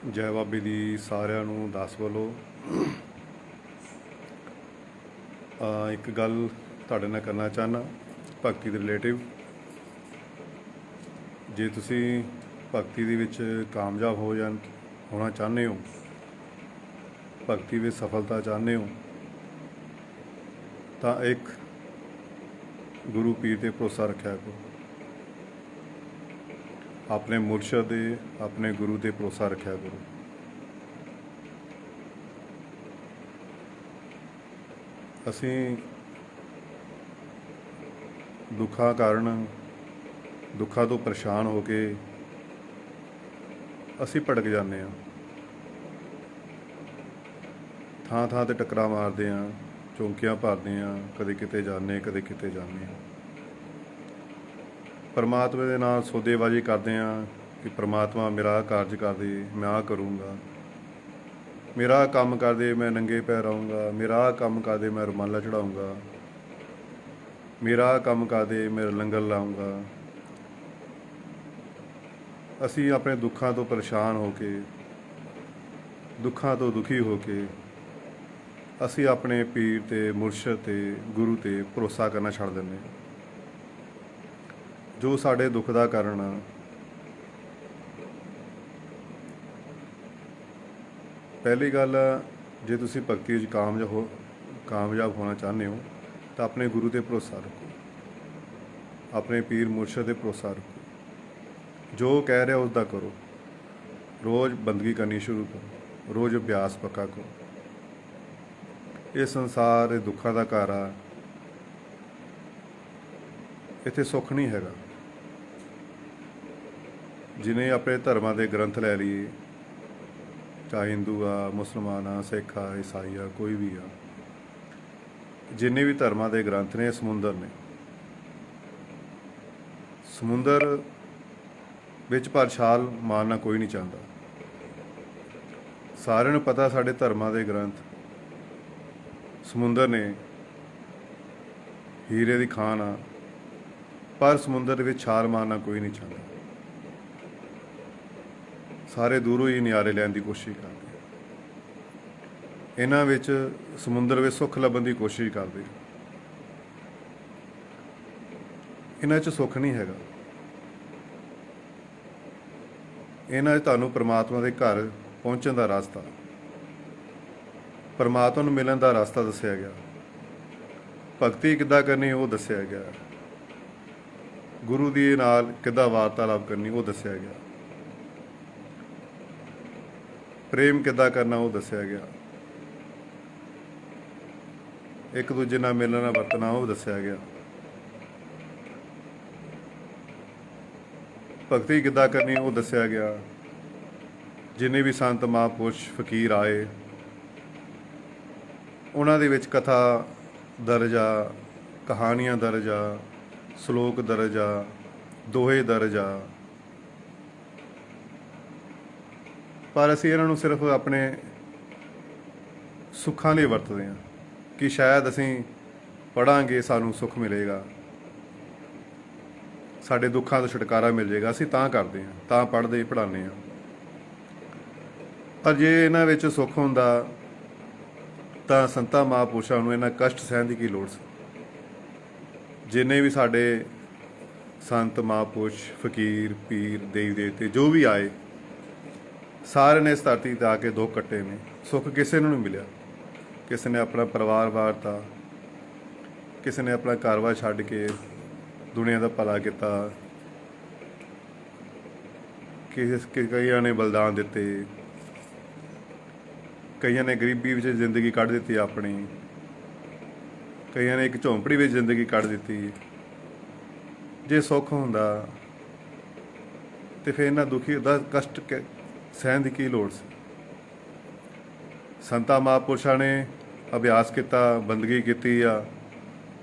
ਜੈ ਬਾਬੇ ਦੀ ਸਾਰਿਆਂ ਨੂੰ ਦਾਸ ਵੱਲੋਂ ਇੱਕ ਗੱਲ ਤੁਹਾਡੇ ਨਾਲ ਕਰਨਾ ਚਾਹੁੰਦਾ ਭਗਤੀ ਦੇ ਰਿਲੇਟਿਵ। ਜੇ ਤੁਸੀਂ ਭਗਤੀ ਦੇ ਵਿੱਚ ਕਾਮਯਾਬ ਹੋਣਾ ਚਾਹੁੰਦੇ ਹੋ, ਭਗਤੀ ਵਿੱਚ ਸਫਲਤਾ ਚਾਹੁੰਦੇ ਹੋ, ਤਾਂ ਇੱਕ ਗੁਰੂ ਪੀਰ ਤੇ ਭਰੋਸਾ ਰੱਖਿਆ ਕਰੋ। ਆਪਣੇ ਮੁਰਸ਼ਦ ਦੇ, ਆਪਣੇ ਗੁਰੂ ਤੇ ਭਰੋਸਾ ਰੱਖਿਆ ਕਰੋ। ਅਸੀਂ ਦੁੱਖਾਂ ਕਾਰਨ, ਦੁੱਖਾਂ ਤੋਂ ਪਰੇਸ਼ਾਨ ਹੋ ਕੇ ਅਸੀਂ ਭਟਕ ਜਾਂਦੇ ਹਾਂ, ਥਾਂ ਥਾਂ 'ਤੇ ਟੱਕਰਾਂ ਮਾਰਦੇ ਹਾਂ, ਚੌਂਕੀਆਂ ਭਰਦੇ ਹਾਂ, ਕਦੇ ਕਿਤੇ ਜਾਂਦੇ, ਕਦੇ ਕਿਤੇ ਜਾਂਦੇ ਹਾਂ। ਪਰਮਾਤਮਾ ਦੇ ਨਾਲ ਸੌਦੇਬਾਜ਼ੀ ਕਰਦੇ ਹਾਂ ਕਿ ਪਰਮਾਤਮਾ ਮੇਰਾ ਆਹ ਕਾਰਜ ਕਰ ਦੇ, ਮੈਂ ਆਹ ਕਰੂੰਗਾ, ਮੇਰਾ ਆਹ ਕੰਮ ਕਰ ਦੇ, ਮੈਂ ਨੰਗੇ ਪੈਰ ਆਊਂਗਾ, ਮੇਰਾ ਆਹ ਕੰਮ ਕਰ ਦੇ, ਮੈਂ ਰੁਮਾਲਾ ਚੜਾਊਂਗਾ, ਮੇਰਾ ਆਹ ਕੰਮ ਕਰ ਦੇ, ਮੈਂ ਲੰਗਰ ਲਾਊਂਗਾ। ਅਸੀਂ ਆਪਣੇ ਦੁੱਖਾਂ ਤੋਂ ਪਰੇਸ਼ਾਨ ਹੋ ਕੇ, ਦੁੱਖਾਂ ਤੋਂ ਦੁਖੀ ਹੋ ਕੇ ਅਸੀਂ ਆਪਣੇ ਪੀਰ ਤੇ, ਮੁਰਸ਼ਦ ਤੇ, ਗੁਰੂ ਤੇ ਭਰੋਸਾ ਕਰਨਾ ਛੱਡ ਦਿੰਦੇ ਹਾਂ, ਜੋ ਸਾਡੇ ਦੁੱਖ ਦਾ ਕਾਰਨ ਆ। ਪਹਿਲੀ ਗੱਲ, ਜੇ ਤੁਸੀਂ ਭਗਤੀ ਵਿੱਚ ਕਾਮਯਾਬ ਹੋਣਾ ਚਾਹੁੰਦੇ ਹੋ ਤਾਂ ਆਪਣੇ ਗੁਰੂ ਤੇ ਭਰੋਸਾ ਰੱਖੋ, ਆਪਣੇ ਪੀਰ ਮੁਰਸ਼ਦ ਤੇ ਭਰੋਸਾ ਰੱਖੋ। ਜੋ ਕਹਿ ਰਿਹਾ ਉਸ ਦਾ ਕਰੋ। ਰੋਜ਼ ਬੰਦਗੀ ਕਰਨੀ ਸ਼ੁਰੂ ਕਰੋ, ਰੋਜ਼ ਅਭਿਆਸ ਪੱਕਾ ਕਰੋ। ਇਹ ਸੰਸਾਰ ਇਹ ਦੁੱਖਾਂ ਦਾ ਘਰ ਆ, ਇੱਥੇ ਸੁੱਖ ਨਹੀਂ ਹੈਗਾ। ਜਿਹਨੇ ਆਪਣੇ ਧਰਮਾਂ ਦੇ ਗ੍ਰੰਥ ਲੈ ਲਈਏ, ਚਾਹੇ ਹਿੰਦੂ ਆ, ਮੁਸਲਮਾਨ ਆ, ਸਿੱਖ ਆ, ਈਸਾਈ ਆ, ਕੋਈ ਵੀ ਆ, ਜਿੰਨੇ ਵੀ ਧਰਮਾਂ ਦੇ ਗ੍ਰੰਥ ਨੇ ਸਮੁੰਦਰ ਨੇ। ਸਮੁੰਦਰ ਵਿੱਚ ਪਰ ਛਾਲ ਮਾਰਨਾ ਕੋਈ ਨਹੀਂ ਚਾਹੁੰਦਾ। ਸਾਰਿਆਂ ਨੂੰ ਪਤਾ ਸਾਡੇ ਧਰਮਾਂ ਦੇ ਗ੍ਰੰਥ ਸਮੁੰਦਰ ਨੇ, ਹੀਰੇ ਦੀ ਖਾਨ ਆ, ਪਰ ਸਮੁੰਦਰ ਦੇ ਵਿੱਚ ਛਾਲ ਮਾਰਨਾ ਕੋਈ ਨਹੀਂ ਚਾਹੁੰਦਾ। ਸਾਰੇ ਦੂਰੋਂ ਹੀ ਨਜ਼ਾਰੇ ਲੈਣ ਦੀ ਕੋਸ਼ਿਸ਼ ਕਰਦੇ। ਇਹਨਾਂ ਵਿੱਚ ਸਮੁੰਦਰ ਵਿੱਚ ਸੁੱਖ ਲੱਭਣ ਦੀ ਕੋਸ਼ਿਸ਼ ਕਰਦੇ। ਇਹਨਾਂ 'ਚ ਸੁੱਖ ਨਹੀਂ ਹੈਗਾ। ਇਹਨਾਂ 'ਚ ਤੁਹਾਨੂੰ ਪਰਮਾਤਮਾ ਦੇ ਘਰ ਪਹੁੰਚਣ ਦਾ ਰਸਤਾ, ਪਰਮਾਤਮਾ ਨੂੰ ਮਿਲਣ ਦਾ ਰਸਤਾ ਦੱਸਿਆ ਗਿਆ। ਭਗਤੀ ਕਿੱਦਾਂ ਕਰਨੀ ਉਹ ਦੱਸਿਆ ਗਿਆ। ਗੁਰੂ ਦੇ ਨਾਲ ਕਿੱਦਾਂ ਵਾਰਤਾਲਾਪ ਕਰਨੀ ਉਹ ਦੱਸਿਆ ਗਿਆ। ਪ੍ਰੇਮ ਕਿੱਦਾਂ ਕਰਨਾ ਉਹ ਦੱਸਿਆ ਗਿਆ। ਇੱਕ ਦੂਜੇ ਨਾਲ ਮਿਲਣਾ ਵਰਤਣਾ ਉਹ ਦੱਸਿਆ ਗਿਆ। ਭਗਤੀ ਕਿੱਦਾਂ ਕਰਨੀ ਉਹ ਦੱਸਿਆ ਗਿਆ। ਜਿੰਨੇ ਵੀ ਸੰਤ ਮਹਾਂਪੁਰਸ਼ ਫਕੀਰ ਆਏ, ਉਹਨਾਂ ਦੇ ਵਿੱਚ ਕਥਾ ਦਰਜ ਆ, ਕਹਾਣੀਆਂ ਦਰਜ ਆ, ਸ਼ਲੋਕ ਦਰਜ ਆ, ਦੋਹੇ ਦਰਜ ਆ। ਪਰ ਅਸੀਂ ਇਹਨਾਂ ਨੂੰ ਸਿਰਫ ਆਪਣੇ ਸੁੱਖਾਂ ਲਈ ਵਰਤਦੇ ਹਾਂ ਕਿ ਸ਼ਾਇਦ ਅਸੀਂ ਪੜ੍ਹਾਂਗੇ ਸਾਨੂੰ ਸੁੱਖ ਮਿਲੇਗਾ, ਸਾਡੇ ਦੁੱਖਾਂ ਤੋਂ ਛੁਟਕਾਰਾ ਮਿਲ ਜਾਏਗਾ, ਅਸੀਂ ਤਾਂ ਕਰਦੇ ਹਾਂ, ਤਾਂ ਪੜ੍ਹਦੇ ਪੜ੍ਹਾਉਂਦੇ ਹਾਂ। ਪਰ ਜੇ ਇਹਨਾਂ ਵਿੱਚ ਸੁੱਖ ਹੁੰਦਾ ਤਾਂ ਸੰਤਾਂ ਮਹਾਂਪੁਰਸ਼ਾਂ ਨੂੰ ਇਹਨਾਂ ਕਸ਼ਟ ਸਹਿਣ ਦੀ ਕੀ ਲੋੜ ਸੀ। ਜਿੰਨੇ ਵੀ ਸਾਡੇ ਸੰਤ ਮਹਾਂਪੁਰਸ਼, ਫਕੀਰ, ਪੀਰ, ਦੇਵੀ ਦੇਵਤੇ ਜੋ ਵੀ ਆਏ, ਸਾਰਿਆਂ ਨੇ ਇਸ ਧਰਤੀ 'ਤੇ ਆ ਕੇ ਦੁੱਖ ਕੱਟੇ ਨੇ। ਸੁੱਖ ਕਿਸੇ ਨੂੰ ਨਹੀਂ ਮਿਲਿਆ। ਕਿਸੇ ਨੇ ਆਪਣਾ ਪਰਿਵਾਰ ਵਾਰਤਾ, ਕਿਸੇ ਨੇ ਆਪਣਾ ਘਰ-ਬਾਰ ਛੱਡ ਕੇ ਦੁਨੀਆ ਦਾ ਭਲਾ ਕੀਤਾ, ਕਈਆਂ ਨੇ ਬਲਿਦਾਨ ਦਿੱਤੇ, ਕਈਆਂ ਨੇ ਗਰੀਬੀ ਵਿੱਚ ਜ਼ਿੰਦਗੀ ਕੱਢ ਦਿੱਤੀ ਆਪਣੀ, ਕਈਆਂ ਨੇ ਇੱਕ ਝੌਂਪੜੀ ਵਿੱਚ ਜ਼ਿੰਦਗੀ ਕੱਢ ਦਿੱਤੀ। ਜੇ ਸੁੱਖ ਹੁੰਦਾ ਤਾਂ ਫਿਰ ਇਹਨਾਂ ਦੁਖੀ ਦਾ ਕਸ਼ਟ ਸਹਿਣ ਦੀ ਕੀ ਲੋੜ ਸੀ। ਸੰਤਾਂ ਮਹਾਂਪੁਰਸ਼ਾਂ ਨੇ ਅਭਿਆਸ ਕੀਤਾ, ਬੰਦਗੀ ਕੀਤੀ ਆ।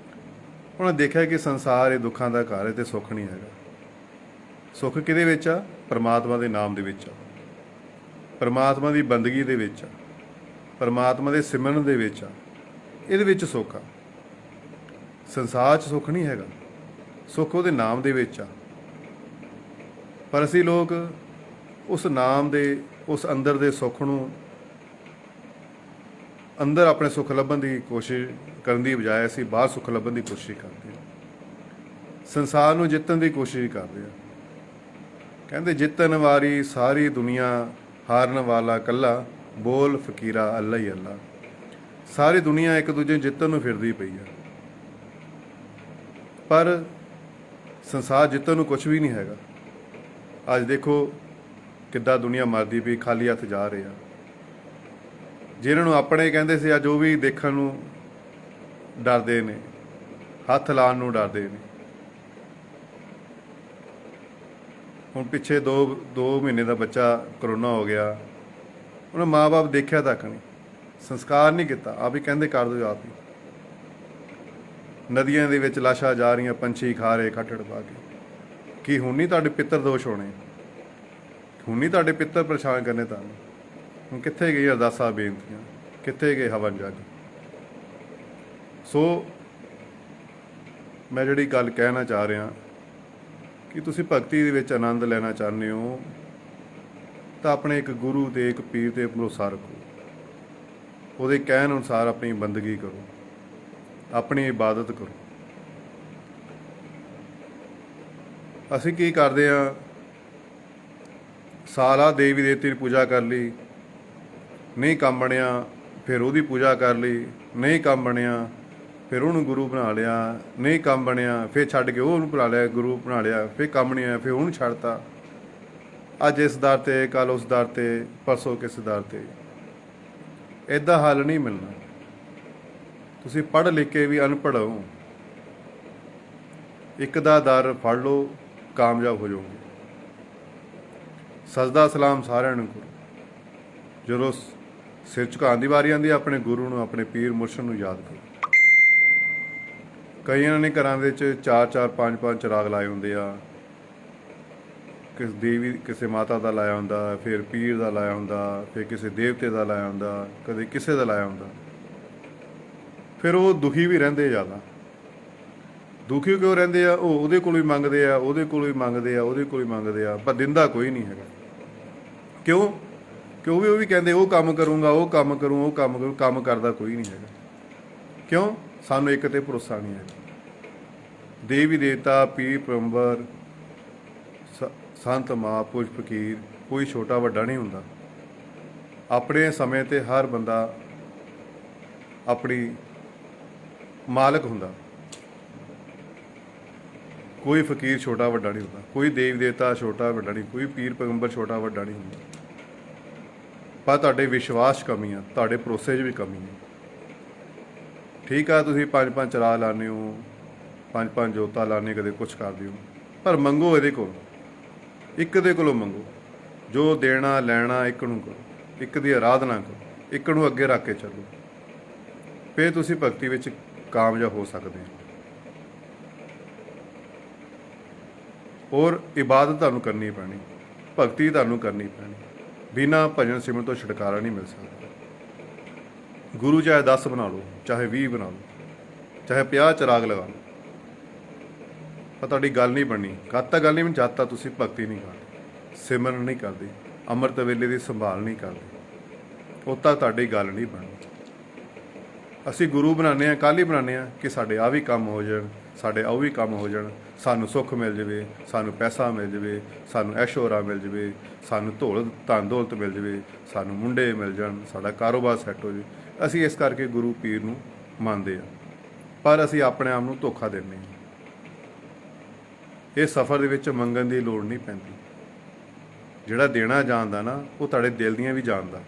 ਉਹਨਾਂ ਦੇਖਿਆ ਕਿ ਸੰਸਾਰ ਇਹ ਦੁੱਖਾਂ ਦਾ ਘਰ ਹੈ ਅਤੇ ਸੁੱਖ ਨਹੀਂ ਹੈਗਾ। ਸੁੱਖ ਕਿਹਦੇ ਵਿੱਚ ਆ? ਪਰਮਾਤਮਾ ਦੇ ਨਾਮ ਦੇ ਵਿੱਚ ਆ, ਪਰਮਾਤਮਾ ਦੀ ਬੰਦਗੀ ਦੇ ਵਿੱਚ ਆ, ਪਰਮਾਤਮਾ ਦੇ ਸਿਮਰਨ ਦੇ ਵਿੱਚ ਆ। ਇਹਦੇ ਵਿੱਚ ਸੁੱਖ ਆ। ਸੰਸਾਰ 'ਚ ਸੁੱਖ ਨਹੀਂ ਹੈਗਾ। ਸੁੱਖ ਉਹਦੇ ਨਾਮ ਦੇ ਵਿੱਚ ਆ। ਪਰ ਅਸੀਂ ਲੋਕ ਉਸ ਨਾਮ ਦੇ ਉਸ ਅੰਦਰ ਦੇ ਸੁੱਖ ਨੂੰ ਅੰਦਰ ਆਪਣੇ ਸੁੱਖ ਲੱਭਣ ਦੀ ਕੋਸ਼ਿਸ਼ ਕਰਨ ਦੀ ਬਜਾਏ ਅਸੀਂ ਬਾਹਰ ਸੁੱਖ ਲੱਭਣ ਦੀ ਕੋਸ਼ਿਸ਼ ਕਰਦੇ ਹਾਂ। ਸੰਸਾਰ ਨੂੰ ਜਿੱਤਣ ਦੀ ਕੋਸ਼ਿਸ਼ ਕਰਦੇ ਹਾਂ। ਕਹਿੰਦੇ ਜਿੱਤਣ ਵਾਲੀ ਸਾਰੀ ਦੁਨੀਆ, ਹਾਰਨ ਵਾਲਾ ਇਕੱਲਾ, ਬੋਲ ਫਕੀਰਾ ਅੱਲਾ ਹੀ ਅੱਲਾ। ਸਾਰੀ ਦੁਨੀਆ ਇੱਕ ਦੂਜੇ ਨੂੰ ਜਿੱਤਣ ਨੂੰ ਫਿਰਦੀ ਪਈ ਆ, ਪਰ ਸੰਸਾਰ ਜਿੱਤਣ ਨੂੰ ਕੁਝ ਵੀ ਨਹੀਂ ਹੈਗਾ। ਅੱਜ ਦੇਖੋ ਕਿੱਦਾਂ ਦੁਨੀਆ ਮਰਦੀ ਪਈ, ਖਾਲੀ ਹੱਥ ਜਾ ਰਹੇ ਆ। ਜਿਹਨਾਂ ਨੂੰ ਆਪਣੇ ਕਹਿੰਦੇ ਸੀ ਅੱਜ ਉਹ ਵੀ ਦੇਖਣ ਨੂੰ ਡਰਦੇ ਨੇ, ਹੱਥ ਲਾਉਣ ਨੂੰ ਡਰਦੇ ਨੇ। ਹੁਣ ਪਿੱਛੇ 2 ਮਹੀਨੇ ਦਾ ਬੱਚਾ ਕਰੋਨਾ ਹੋ ਗਿਆ, ਉਹਨੇ ਮਾਂ-ਬਾਪ ਦੇਖਿਆ ਤੱਕ ਨਹੀਂ, ਸੰਸਕਾਰ ਨਹੀਂ ਕੀਤਾ, ਆਪ ਹੀ ਕਹਿੰਦੇ ਕਰ ਦਿਓ ਆਪ ਹੀ। ਨਦੀਆਂ ਦੇ ਵਿੱਚ ਲਾਸ਼ਾਂ ਜਾ ਰਹੀਆਂ, ਪੰਛੀ ਖਾ ਰਹੇ ਖੱਟੜ ਪਾ ਕੇ। ਕੀ ਹੁਣ ਨਹੀਂ ਤੁਹਾਡੇ ਪਿੱਤਰ ਦੋਸ਼ ਹੋਣੇ? ਹੁਣ ਨਹੀਂ ਤੁਹਾਡੇ ਪਿੱਤਰ ਪਰੇਸ਼ਾਨ ਕਰਨੇ ਤੁਹਾਨੂੰ? ਹੁਣ ਕਿੱਥੇ ਗਈ ਅਰਦਾਸਾਂ ਬੇਨਤੀਆਂ, ਕਿੱਥੇ ਗਏ ਹਵਨ ਜਗ? ਸੋ ਮੈਂ ਜਿਹੜੀ ਗੱਲ ਕਹਿਣਾ ਚਾਹ ਰਿਹਾ ਕਿ ਤੁਸੀਂ ਭਗਤੀ ਦੇ ਵਿੱਚ ਆਨੰਦ ਲੈਣਾ ਚਾਹੁੰਦੇ ਹੋ ਤਾਂ ਆਪਣੇ ਇੱਕ ਗੁਰੂ ਤੇ ਇੱਕ ਪੀਰ ਤੇ ਭਰੋਸਾ ਰੱਖੋ। ਉਹਦੇ ਕਹਿਣ ਅਨੁਸਾਰ ਆਪਣੀ ਬੰਦਗੀ ਕਰੋ, ਆਪਣੀ ਇਬਾਦਤ ਕਰੋ। ਅਸੀਂ ਕੀ ਕਰਦੇ ਹਾਂ? ਸਾਰਾ ਦੇਵੀ ਦੇਵਤੇ ਦੀ ਪੂਜਾ ਕਰ ਲਈ, ਨਹੀਂ ਕੰਮ ਬਣਿਆ ਫਿਰ ਉਹਦੀ ਪੂਜਾ ਕਰ ਲਈ, ਨਹੀਂ ਕੰਮ ਬਣਿਆ ਫਿਰ ਉਹਨੂੰ ਗੁਰੂ ਬਣਾ ਲਿਆ, ਨਹੀਂ ਕੰਮ ਬਣਿਆ ਫਿਰ ਛੱਡ ਕੇ ਉਹਨੂੰ ਬਣਾ ਲਿਆ ਗੁਰੂ ਬਣਾ ਲਿਆ, ਫਿਰ ਕੰਮ ਨਹੀਂ ਆਇਆ ਫਿਰ ਉਹਨੂੰ ਛੱਡਤਾ। ਅੱਜ ਇਸ ਦਰ 'ਤੇ, ਕੱਲ੍ਹ ਉਸ ਦਰ 'ਤੇ, ਪਰਸੋਂ ਕਿਸ ਦਰ 'ਤੇ। ਇੱਦਾਂ ਹੱਲ ਨਹੀਂ ਮਿਲਣਾ। ਤੁਸੀਂ ਪੜ੍ਹ ਲਿਖ ਕੇ ਵੀ ਅਨਪੜ੍ਹ ਹੋ। ਇੱਕ ਦਾ ਦਰ ਫੜ ਲਓ, ਕਾਮਯਾਬ ਹੋ ਜਾਓਗੇ। ਸਜਦਾ ਸਲਾਮ ਸਾਰਿਆਂ ਨੂੰ ਕਰੋ। ਜਦੋਂ ਸਿਰ ਝੁਕਾਉਣ ਦੀ ਵਾਰੀ ਆਉਂਦੀ, ਆਪਣੇ ਗੁਰੂ ਨੂੰ, ਆਪਣੇ ਪੀਰ ਮੁਰਸ਼ਦ ਨੂੰ ਯਾਦ ਕਰੋ। ਕਈਆਂ ਨੇ ਘਰਾਂ ਵਿੱਚ 4-4 5-5 ਚਿਰਾਗ ਲਾਏ ਹੁੰਦੇ ਆ। ਕਿਸੇ ਦੇਵੀ, ਕਿਸੇ ਮਾਤਾ ਦਾ ਲਾਇਆ ਹੁੰਦਾ, ਫਿਰ ਪੀਰ ਦਾ ਲਾਇਆ ਹੁੰਦਾ, ਫਿਰ ਕਿਸੇ ਦੇਵਤੇ ਦਾ ਲਾਇਆ ਹੁੰਦਾ, ਕਦੇ ਕਿਸੇ ਦਾ ਲਾਇਆ ਹੁੰਦਾ। ਫਿਰ ਉਹ ਦੁਖੀ ਵੀ ਰਹਿੰਦੇ ਜ਼ਿਆਦਾ। ਦੁਖੀ ਕਿਉਂ ਰਹਿੰਦੇ ਆ? ਉਹ ਉਹਦੇ ਕੋਲ ਵੀ ਮੰਗਦੇ ਆ, ਉਹਦੇ ਕੋਲ ਵੀ ਮੰਗਦੇ ਆ, ਉਹਦੇ ਕੋਲ ਵੀ ਮੰਗਦੇ ਆ, ਪਰ ਦਿੰਦਾ ਕੋਈ ਨਹੀਂ ਹੈਗਾ। ਕਿਉਂ? ਕਿਉਂ ਵੀ ਉਹ ਵੀ ਕਹਿੰਦੇ ਉਹ ਕੰਮ ਕਰੂੰਗਾ, ਉਹ ਕੰਮ ਕਰੂੰ, ਉਹ ਕੰਮ ਕਰੂੰ, ਕੰਮ ਕਰਦਾ ਕੋਈ ਨਹੀਂ ਹੈਗਾ। ਕਿਉਂ? ਸਾਨੂੰ ਇੱਕ ਤੇ ਭਰੋਸਾ ਨਹੀਂ ਹੈ। ਦੇਵੀ ਦੇਵਤਾ, ਪੀਰ ਪੈਗੰਬਰ, ਸੰਤ ਮਹਾਂਪੁਰਸ਼, ਫਕੀਰ, ਕੋਈ ਛੋਟਾ ਵੱਡਾ ਨਹੀਂ ਹੁੰਦਾ। ਆਪਣੇ ਸਮੇਂ 'ਤੇ ਹਰ ਬੰਦਾ ਆਪਣੀ ਮਾਲਕ ਹੁੰਦਾ। ਕੋਈ ਫਕੀਰ ਛੋਟਾ ਵੱਡਾ ਨਹੀਂ ਹੁੰਦਾ, ਕੋਈ ਦੇਵੀ ਦੇਵਤਾ ਛੋਟਾ ਵੱਡਾ ਨਹੀਂ, ਕੋਈ ਪੀਰ ਪੈਗੰਬਰ ਛੋਟਾ ਵੱਡਾ ਨਹੀਂ ਹੁੰਦਾ। ਪਰ ਤੁਹਾਡੇ ਵਿਸ਼ਵਾਸ ਕਮੀ ਆ, ਤੁਹਾਡੇ ਭਰੋਸੇ 'ਚ ਵੀ ਕਮੀ ਹੈ। ਠੀਕ ਆ, ਤੁਸੀਂ 5-5 ਚਰਾ ਲਾਉਂਦੇ ਹੋ, 5-5 ਜੋਤਾਂ ਲਾਉਂਦੇ, ਕਦੇ ਕੁਛ ਕਰਦੇ ਹੋ, ਪਰ ਮੰਗੋ ਇਹਦੇ ਕੋਲ, ਇੱਕ ਦੇ ਕੋਲੋਂ ਮੰਗੋ। ਜੋ ਦੇਣਾ ਲੈਣਾ ਇੱਕ ਨੂੰ ਕਰੋ, ਇੱਕ ਦੀ ਆਰਾਧਨਾ ਕਰੋ, ਇੱਕ ਨੂੰ ਅੱਗੇ ਰੱਖ ਕੇ ਚੱਲੋ। ਫਿਰ ਤੁਸੀਂ ਭਗਤੀ ਵਿੱਚ ਕਾਮਯਾਬ ਹੋ ਸਕਦੇ ਹੋ। ਔਰ ਇਬਾਦਤ ਤੁਹਾਨੂੰ ਕਰਨੀ ਪੈਣੀ, ਭਗਤੀ ਤੁਹਾਨੂੰ ਕਰਨੀ ਪੈਣੀ। ਬਿਨਾਂ ਭਜਨ ਸਿਮਰਨ ਤੋਂ ਛੁਟਕਾਰਾ ਨਹੀਂ ਮਿਲ ਸਕਦਾ। ਗੁਰੂ ਚਾਹੇ 10 ਬਣਾ ਲਓ, ਚਾਹੇ 20 ਬਣਾ ਲਓ, ਚਾਹੇ 50 ਚਿਰਾਗ ਲਗਾ ਲਓ, ਪਰ ਤੁਹਾਡੀ ਗੱਲ ਨਹੀਂ ਬਣਨੀ। ਕਦ ਤੱਕ ਗੱਲ ਨਹੀਂ ਬਣਨੀ? ਜਦ ਤੱਕ ਤੁਸੀਂ ਭਗਤੀ ਨਹੀਂ ਕਰਦੇ, ਸਿਮਰਨ ਨਹੀਂ ਕਰਦੇ, ਅੰਮ੍ਰਿਤ ਵੇਲੇ ਦੀ ਸੰਭਾਲ ਨਹੀਂ ਕਰਦੇ, ਉਦੋਂ ਤੱਕ ਤੁਹਾਡੀ ਗੱਲ ਨਹੀਂ ਬਣਨੀ। ਅਸੀਂ ਗੁਰੂ ਬਣਾਉਂਦੇ ਹਾਂ, ਕੱਲ੍ਹ ਹੀ ਬਣਾਉਂਦੇ ਹਾਂ ਕਿ ਸਾਡੇ ਆਹ ਵੀ ਕੰਮ ਹੋ ਜਾਣ, ਸਾਡੇ ਉਹ ਵੀ ਕੰਮ ਹੋ ਜਾਣ, ਸਾਨੂੰ ਸੁੱਖ ਮਿਲ ਜਾਵੇ, ਸਾਨੂੰ ਪੈਸਾ ਮਿਲ ਜਾਵੇ, ਸਾਨੂੰ ਐਸ਼ੋਰਾ ਮਿਲ ਜਾਵੇ, ਸਾਨੂੰ ਧਨ ਦੌਲਤ ਮਿਲ ਜਾਵੇ, ਸਾਨੂੰ ਮੁੰਡੇ ਮਿਲ ਜਾਣ, ਸਾਡਾ ਕਾਰੋਬਾਰ ਸੈੱਟ ਹੋ ਜਾਵੇ। ਅਸੀਂ ਇਸ ਕਰਕੇ ਗੁਰੂ ਪੀਰ ਨੂੰ ਮੰਨਦੇ ਹਾਂ, ਪਰ ਅਸੀਂ ਆਪਣੇ ਆਪ ਨੂੰ ਧੋਖਾ ਦਿੰਦੇ ਹਾਂ। ਇਹ ਸਫ਼ਰ ਦੇ ਵਿੱਚ ਮੰਗਣ ਦੀ ਲੋੜ ਨਹੀਂ ਪੈਂਦੀ। ਜਿਹੜਾ ਦੇਣਾ ਜਾਣਦਾ ਨਾ, ਉਹ ਤੁਹਾਡੇ ਦਿਲ ਦੀਆਂ ਵੀ ਜਾਣਦਾ।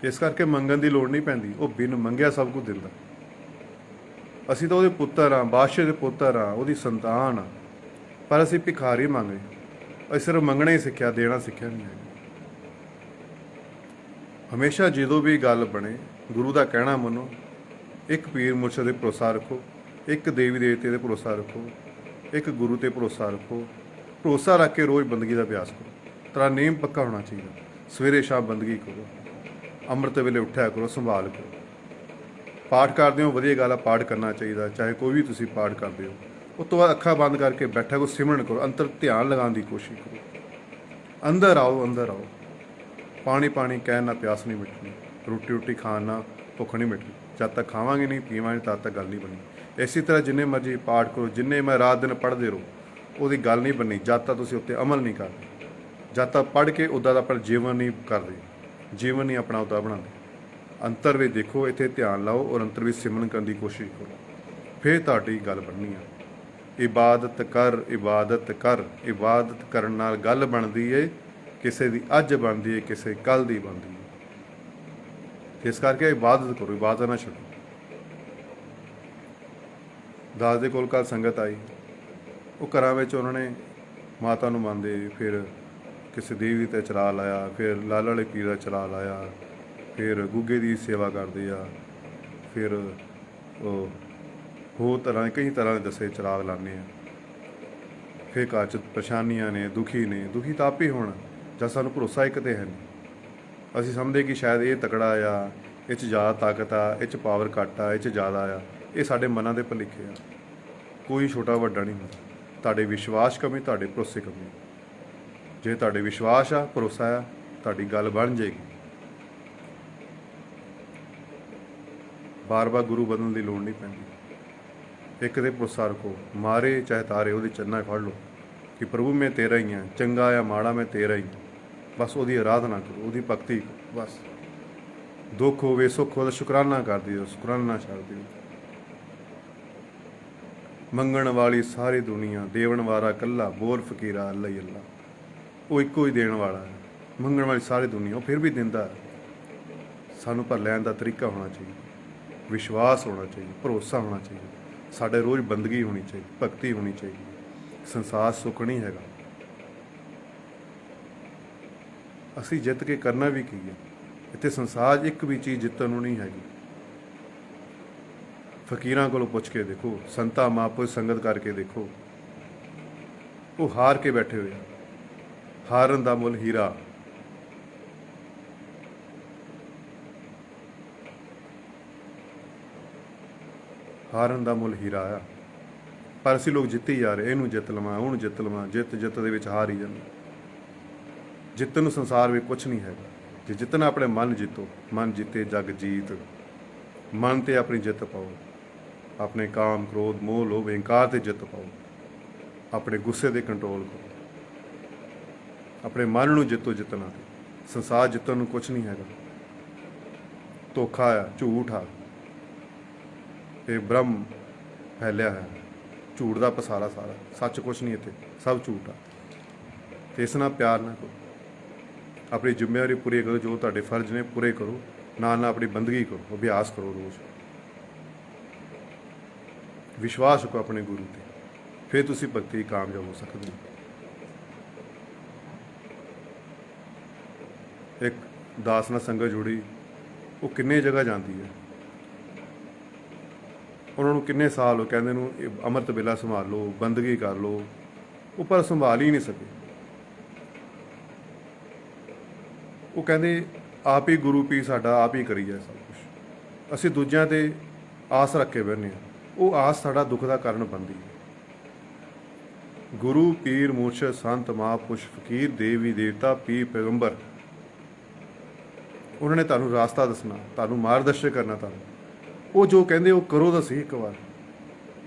ਇਸ ਕਰਕੇ ਮੰਗਣ ਦੀ ਲੋੜ ਨਹੀਂ ਪੈਂਦੀ। ਉਹ ਬਿਨ ਮੰਗਿਆ ਸਭ ਕੁਝ ਦਿੰਦਾ। ਅਸੀਂ ਤਾਂ ਉਹਦੇ ਪੁੱਤਰ ਹਾਂ, ਬਾਦਸ਼ਾਹ ਦੇ ਪੁੱਤਰ ਹਾਂ, ਉਹਦੀ ਸੰਤਾਨ ਹਾਂ, ਪਰ ਅਸੀਂ ਭਿਖਾਰੀ ਮੰਗ ਰਹੇ। ਅਸੀਂ ਸਿਰਫ ਮੰਗਣਾ ਹੀ ਸਿੱਖਿਆ, ਦੇਣਾ ਸਿੱਖਿਆ ਨਹੀਂ ਹੈ। ਹਮੇਸ਼ਾ ਜਦੋਂ ਵੀ ਗੱਲ ਬਣੇ, ਗੁਰੂ ਦਾ ਕਹਿਣਾ ਮੰਨੋ, ਇੱਕ ਪੀਰ ਮੁਰਸ਼ਦ ਤੇ ਭਰੋਸਾ ਰੱਖੋ, ਇੱਕ ਦੇਵੀ ਦੇਵਤੇ ਤੇ ਭਰੋਸਾ ਰੱਖੋ, ਇੱਕ ਗੁਰੂ ਤੇ ਭਰੋਸਾ ਰੱਖੋ। ਭਰੋਸਾ ਰੱਖ ਕੇ ਰੋਜ਼ ਬੰਦਗੀ ਦਾ ਅਭਿਆਸ ਕਰੋ। ਤੇਰਾ ਨੇਮ ਪੱਕਾ ਹੋਣਾ ਚਾਹੀਦਾ। ਸਵੇਰੇ ਸ਼ਾਮ ਬੰਦਗੀ ਕਰੋ, ਅੰਮ੍ਰਿਤ ਵੇਲੇ ਉੱਠਿਆ ਕਰੋ, ਸੰਭਾਲ ਕਰੋ। ਪਾਠ ਕਰਦੇ ਹੋ, ਵਧੀਆ ਗੱਲ ਆ, ਪਾਠ ਕਰਨਾ ਚਾਹੀਦਾ। ਚਾਹੇ ਕੋਈ ਵੀ ਤੁਸੀਂ ਪਾਠ ਕਰਦੇ ਹੋ, ਉਸ ਤੋਂ ਬਾਅਦ ਅੱਖਾਂ ਬੰਦ ਕਰਕੇ ਬੈਠਾ ਕੋ ਸਿਮਰਨ ਕਰੋ, ਅੰਤਰ ਧਿਆਨ ਲਗਾਉਣ ਦੀ ਕੋਸ਼ਿਸ਼ ਕਰੋ। ਅੰਦਰ ਆਓ, ਅੰਦਰ ਆਓ। ਪਾਣੀ ਪਾਣੀ ਕਹਿਣ ਨਾਲ ਪਿਆਸ ਨਹੀਂ ਮਿਟਣੀ, ਰੋਟੀ ਰੋਟੀ ਖਾਣ ਨਾਲ ਭੁੱਖ ਨਹੀਂ ਮਿਟਣੀ। ਜਦ ਤੱਕ ਖਾਵਾਂਗੇ ਨਹੀਂ ਪੀਵਾਂਗੇ ਤਦ ਤੱਕ ਗੱਲ ਨਹੀਂ ਬਣਨੀ। ਇਸੇ ਤਰ੍ਹਾਂ ਜਿੰਨੇ ਮਰਜ਼ੀ ਪਾਠ ਕਰੋ, ਜਿੰਨੇ ਮੈਂ ਰਾਤ ਦਿਨ ਪੜ੍ਹਦੇ ਰਹੋ, ਉਹਦੀ ਗੱਲ ਨਹੀਂ ਬਣਨੀ ਜਦ ਤੱਕ ਤੁਸੀਂ ਉੱਤੇ ਅਮਲ ਨਹੀਂ ਕਰਦੇ। ਜਦ ਤੱਕ ਪੜ੍ਹ ਕੇ ਉੱਦਾਂ ਦਾ ਆਪਣਾ ਜੀਵਨ ਨਹੀਂ ਕਰਦੇ, ਜੀਵਨ ਨਹੀਂ ਆਪਣਾ ਉੱਦਾਂ ਬਣਾਉਂਦੇ। ਅੰਤਰ ਵਿੱਚ ਦੇਖੋ, ਇੱਥੇ ਧਿਆਨ ਲਾਓ ਔਰ ਅੰਤਰ ਵਿੱਚ ਸਿਮਰਨ ਕਰਨ ਦੀ ਕੋਸ਼ਿਸ਼ ਕਰੋ, ਫਿਰ ਤੁਹਾਡੀ ਗੱਲ ਬਣਨੀ ਆ। ਇਬਾਦਤ ਕਰ, ਇਬਾਦਤ ਕਰ। ਇਬਾਦਤ ਕਰਨ ਨਾਲ ਗੱਲ ਬਣਦੀ ਏ, ਕਿਸੇ ਦੀ ਅੱਜ ਬਣਦੀ ਹੈ, ਕਿਸੇ ਕੱਲ੍ਹ ਦੀ ਬਣਦੀ ਹੈ। ਇਸ ਕਰਕੇ ਇਬਾਦਤ ਕਰੋ, ਇਬਾਦਤ ਨਾ ਛੱਡੋ। ਦਾਸ ਦੇ ਕੋਲ ਕੱਲ੍ਹ ਸੰਗਤ ਆਈ, ਉਹ ਘਰਾਂ ਵਿੱਚ ਉਹਨਾਂ ਨੇ ਮਾਤਾ ਨੂੰ ਮੰਨਦੇ, ਫਿਰ ਕਿਸੇ ਦੇਵੀ 'ਤੇ ਚਲਾ ਲਾਇਆ, ਫਿਰ ਲਾਲ ਵਾਲੇ ਪੀਰ ਦਾ ਚਲਾ ਲਾਇਆ, ਫਿਰ ਗੁੱਗੇ ਦੀ ਸੇਵਾ ਕਰਦੇ ਆ, ਫਿਰ ਉਹ ਹੋਰ ਤਰ੍ਹਾਂ ਕਈ ਤਰ੍ਹਾਂ ਦੇ ਦੱਸੇ ਚਰਾਗ ਲਾਉਂਦੇ ਆ। ਫਿਰ ਘਰ 'ਚ ਪਰੇਸ਼ਾਨੀਆਂ ਨੇ, ਦੁਖੀ ਨੇ। ਦੁਖੀ ਤਾਂ ਆਪੇ ਹੋਣਾ ਜਦ ਸਾਨੂੰ ਭਰੋਸਾ ਇੱਕ 'ਤੇ ਹੈ ਨਹੀਂ। ਅਸੀਂ ਸਮਝਦੇ ਕਿ ਸ਼ਾਇਦ ਇਹ ਤਕੜਾ ਆ, ਇਹ 'ਚ ਜ਼ਿਆਦਾ ਤਾਕਤ ਆ, ਇਹ 'ਚ ਪਾਵਰ ਘੱਟ ਆ, ਇਹ 'ਚ ਜ਼ਿਆਦਾ ਆ। ਇਹ ਸਾਡੇ ਮਨਾਂ ਦੇ ਭੁਲੇਖੇ ਆ। ਕੋਈ ਛੋਟਾ ਵੱਡਾ ਨਹੀਂ ਹੁੰਦਾ। ਤੁਹਾਡੇ ਵਿਸ਼ਵਾਸ ਕਮੀ, ਤੁਹਾਡੇ ਭਰੋਸੇ ਕਮੀ। ਜੇ ਤੁਹਾਡੇ ਵਿਸ਼ਵਾਸ ਆ, ਭਰੋਸਾ ਆ, ਤੁਹਾਡੀ ਗੱਲ ਬਣ ਜਾਏਗੀ। ਬਾਰ-ਬਾਰ ਗੁਰੂ ਬਦਲਣ ਦੀ ਲੋੜ ਨਹੀਂ ਪੈਂਦੀ। ਇੱਕ ਤੇ ਭਰੋਸਾ ਰੱਖੋ, ਮਾਰੇ ਚਾਹੇ ਤਾਰੇ, ਉਹਦੇ ਚਰਨਾਂ 'ਚ ਫੜ ਲਓ ਕਿ ਪ੍ਰਭੂ ਮੈਂ ਤੇਰਾ ਹੀ ਹਾਂ, ਚੰਗਾ ਆ ਮਾੜਾ ਮੈਂ ਤੇਰਾ ਹੀ। ਬਸ ਉਹਦੀ ਆਰਾਧਨਾ ਕਰੋ, ਉਹਦੀ ਭਗਤੀ ਕਰੋ। ਬਸ ਦੁੱਖ ਹੋਵੇ ਸੁੱਖ ਹੋਵੇ ਸ਼ੁਕਰਾਨਾ ਕਰ ਦਿਓ, ਸ਼ੁਕਰਾਨਾ ਛੱਡ ਦਿਓ। ਮੰਗਣ ਵਾਲੀ ਸਾਰੀ ਦੁਨੀਆ, ਦੇਵਣ ਵਾਲਾ ਇਕੱਲਾ, ਬੋਲ ਫਕੀਰਾ ਅੱਲਾ ਹੀ ਅੱਲਾ। ਉਹ ਇੱਕੋ ਹੀ ਦੇਣ ਵਾਲਾ ਹੈ। ਮੰਗਣ ਵਾਲੀ ਸਾਰੀ ਦੁਨੀਆ, ਉਹ ਫਿਰ ਵੀ ਦਿੰਦਾ ਹੈ। ਸਾਨੂੰ ਪਰ ਲੈਣ ਦਾ ਤਰੀਕਾ ਹੋਣਾ ਚਾਹੀਦਾ, ਵਿਸ਼ਵਾਸ ਹੋਣਾ ਚਾਹੀਦਾ, ਭਰੋਸਾ ਹੋਣਾ ਚਾਹੀਦਾ। ਸਾਡੇ ਰੋਜ਼ ਬੰਦਗੀ ਹੋਣੀ ਚਾਹੀਦੀ, ਭਗਤੀ ਹੋਣੀ ਚਾਹੀਦੀ। ਸੰਸਾਰ ਸੁੱਖ ਨਹੀਂ ਹੈਗਾ। ਅਸੀਂ ਜਿੱਤ ਕੇ ਕਰਨਾ ਵੀ ਕੀ ਹੈ? ਇੱਥੇ ਸੰਸਾਰ ਇੱਕ ਵੀ ਚੀਜ਼ ਜਿੱਤਣ ਨੂੰ ਨਹੀਂ ਹੈਗੀ। ਫਕੀਰਾਂ ਕੋਲੋਂ ਪੁੱਛ ਕੇ ਦੇਖੋ, ਸੰਤਾਂ ਮਹਾਂਪੁਰਸ਼ ਸੰਗਤ ਕਰਕੇ ਦੇਖੋ, ਉਹ ਹਾਰ ਕੇ ਬੈਠੇ ਹੋਏ ਆ। ਹਾਰਨ ਦਾ ਮੁੱਲ ਹੀਰਾ। ਹਾਰਨ ਦਾ ਮੁੱਲ ਹੀਰਾ ਆ। ਪਰ ਅਸੀਂ ਲੋਕ ਜਿੱਤੀ ਜਾ ਰਹੇ, ਇਹਨੂੰ ਜਿੱਤ ਲਵਾਂ, ਉਹਨੂੰ ਜਿੱਤ ਲਵਾਂ। ਜਿੱਤ ਦੇ ਵਿੱਚ ਹਾਰ ਹੀ ਜਾਂਦੇ। ਜਿੱਤਣ ਨੂੰ ਸੰਸਾਰ ਵਿੱਚ ਕੁਛ ਨਹੀਂ ਹੈਗਾ। ਜੇ ਜਿੱਤਣਾ ਆਪਣੇ ਮਨ ਜਿੱਤੋ, ਮਨ ਜਿੱਤੇ ਜਗ ਜੀਤ। ਮਨ ਤੇ ਆਪਣੀ ਜਿੱਤ ਪਾਓ, ਆਪਣੇ ਕਾਮ ਕ੍ਰੋਧ ਮੋਹ ਲੋਭ ਅਹੰਕਾਰ ਤੇ ਜਿੱਤ ਪਾਓ, ਆਪਣੇ ਗੁੱਸੇ ਦੇ ਕੰਟਰੋਲ ਕਰੋ, ਆਪਣੇ ਮਨ ਨੂੰ ਜਿੱਤੋ। ਜਿੱਤਣਾ ਤੇ ਸੰਸਾਰ ਜਿੱਤਣ ਨੂੰ ਕੁਛ ਨਹੀਂ ਹੈਗਾ। ਧੋਖਾ ਆ, ਝੂਠ ਆ, ਇਹ ਬ੍ਰਹਮ ਫੈਲਿਆ ਹੈ। ਝੂਠ ਦਾ ਪਸਾਰਾ ਸਾਰਾ, ਸੱਚ ਕੁਛ ਨਹੀਂ ਇੱਥੇ, ਸਭ ਝੂਠ ਆ। ਤੇ ਇਸ ਨਾਲ ਪਿਆਰ ਨਾ ਕਰੋ। ਆਪਣੀ ਜ਼ਿੰਮੇਵਾਰੀ ਪੂਰੀ ਕਰੋ, ਜੋ ਤੁਹਾਡੇ ਫਰਜ਼ ਨੇ ਪੂਰੇ ਕਰੋ। ਨਾਲ ਨਾਲ ਆਪਣੀ ਬੰਦਗੀ ਕਰੋ, ਅਭਿਆਸ ਕਰੋ ਰੋਜ਼। ਵਿਸ਼ਵਾਸ ਰੱਖੋ ਆਪਣੇ ਗੁਰੂ ਤੇ, ਫਿਰ ਤੁਸੀਂ ਭਗਤੀ ਕਾਮਯਾਬ ਹੋ ਸਕਦੇ ਹੋ। ਇੱਕ ਦਾਸ ਨਾਲ ਸੰਗਤ ਜੁੜੀ, ਉਹ ਕਿੰਨੇ ਜਗ੍ਹਾ ਜਾਂਦੀ ਹੈ। ਉਹਨਾਂ ਨੂੰ ਕਿੰਨੇ ਸਾਲ ਹੋ ਕਹਿੰਦੇ ਨੂੰ ਅੰਮ੍ਰਿਤ ਵੇਲਾ ਸੰਭਾਲ ਲਓ, ਬੰਦਗੀ ਕਰ ਲਓ, ਉਹ ਪਰ ਸੰਭਾਲ ਹੀ ਨਹੀਂ ਸਕੇ। ਉਹ ਕਹਿੰਦੇ ਆਪ ਹੀ ਗੁਰੂ ਪੀ ਸਾਡਾ ਆਪ ਹੀ ਕਰੀ ਜਾਏ ਸਭ ਕੁਛ। ਅਸੀਂ ਦੂਜਿਆਂ 'ਤੇ ਆਸ ਰੱਖ ਕੇ ਬਹਿੰਦੇ ਹਾਂ, ਉਹ ਆਸ ਸਾਡਾ ਦੁੱਖ ਦਾ ਕਾਰਨ ਬਣਦੀ ਹੈ। ਗੁਰੂ ਪੀਰ ਮੁਰਸ਼ਦ ਸੰਤ ਮਹਾਂਪੁਰਸ਼ ਫਕੀਰ ਦੇਵੀ ਦੇਵਤਾ ਪੀਰ ਪੈਗੰਬਰ, ਉਹਨਾਂ ਨੇ ਤੁਹਾਨੂੰ ਰਾਸਤਾ ਦੱਸਣਾ, ਤੁਹਾਨੂੰ ਮਾਰਗਦਰਸ਼ਨ ਕਰਨਾ। ਤੁਹਾਨੂੰ ਉਹ ਜੋ ਕਹਿੰਦੇ ਉਹ ਕਰੋ ਤਾਂ ਸਹੀ ਇੱਕ ਵਾਰ।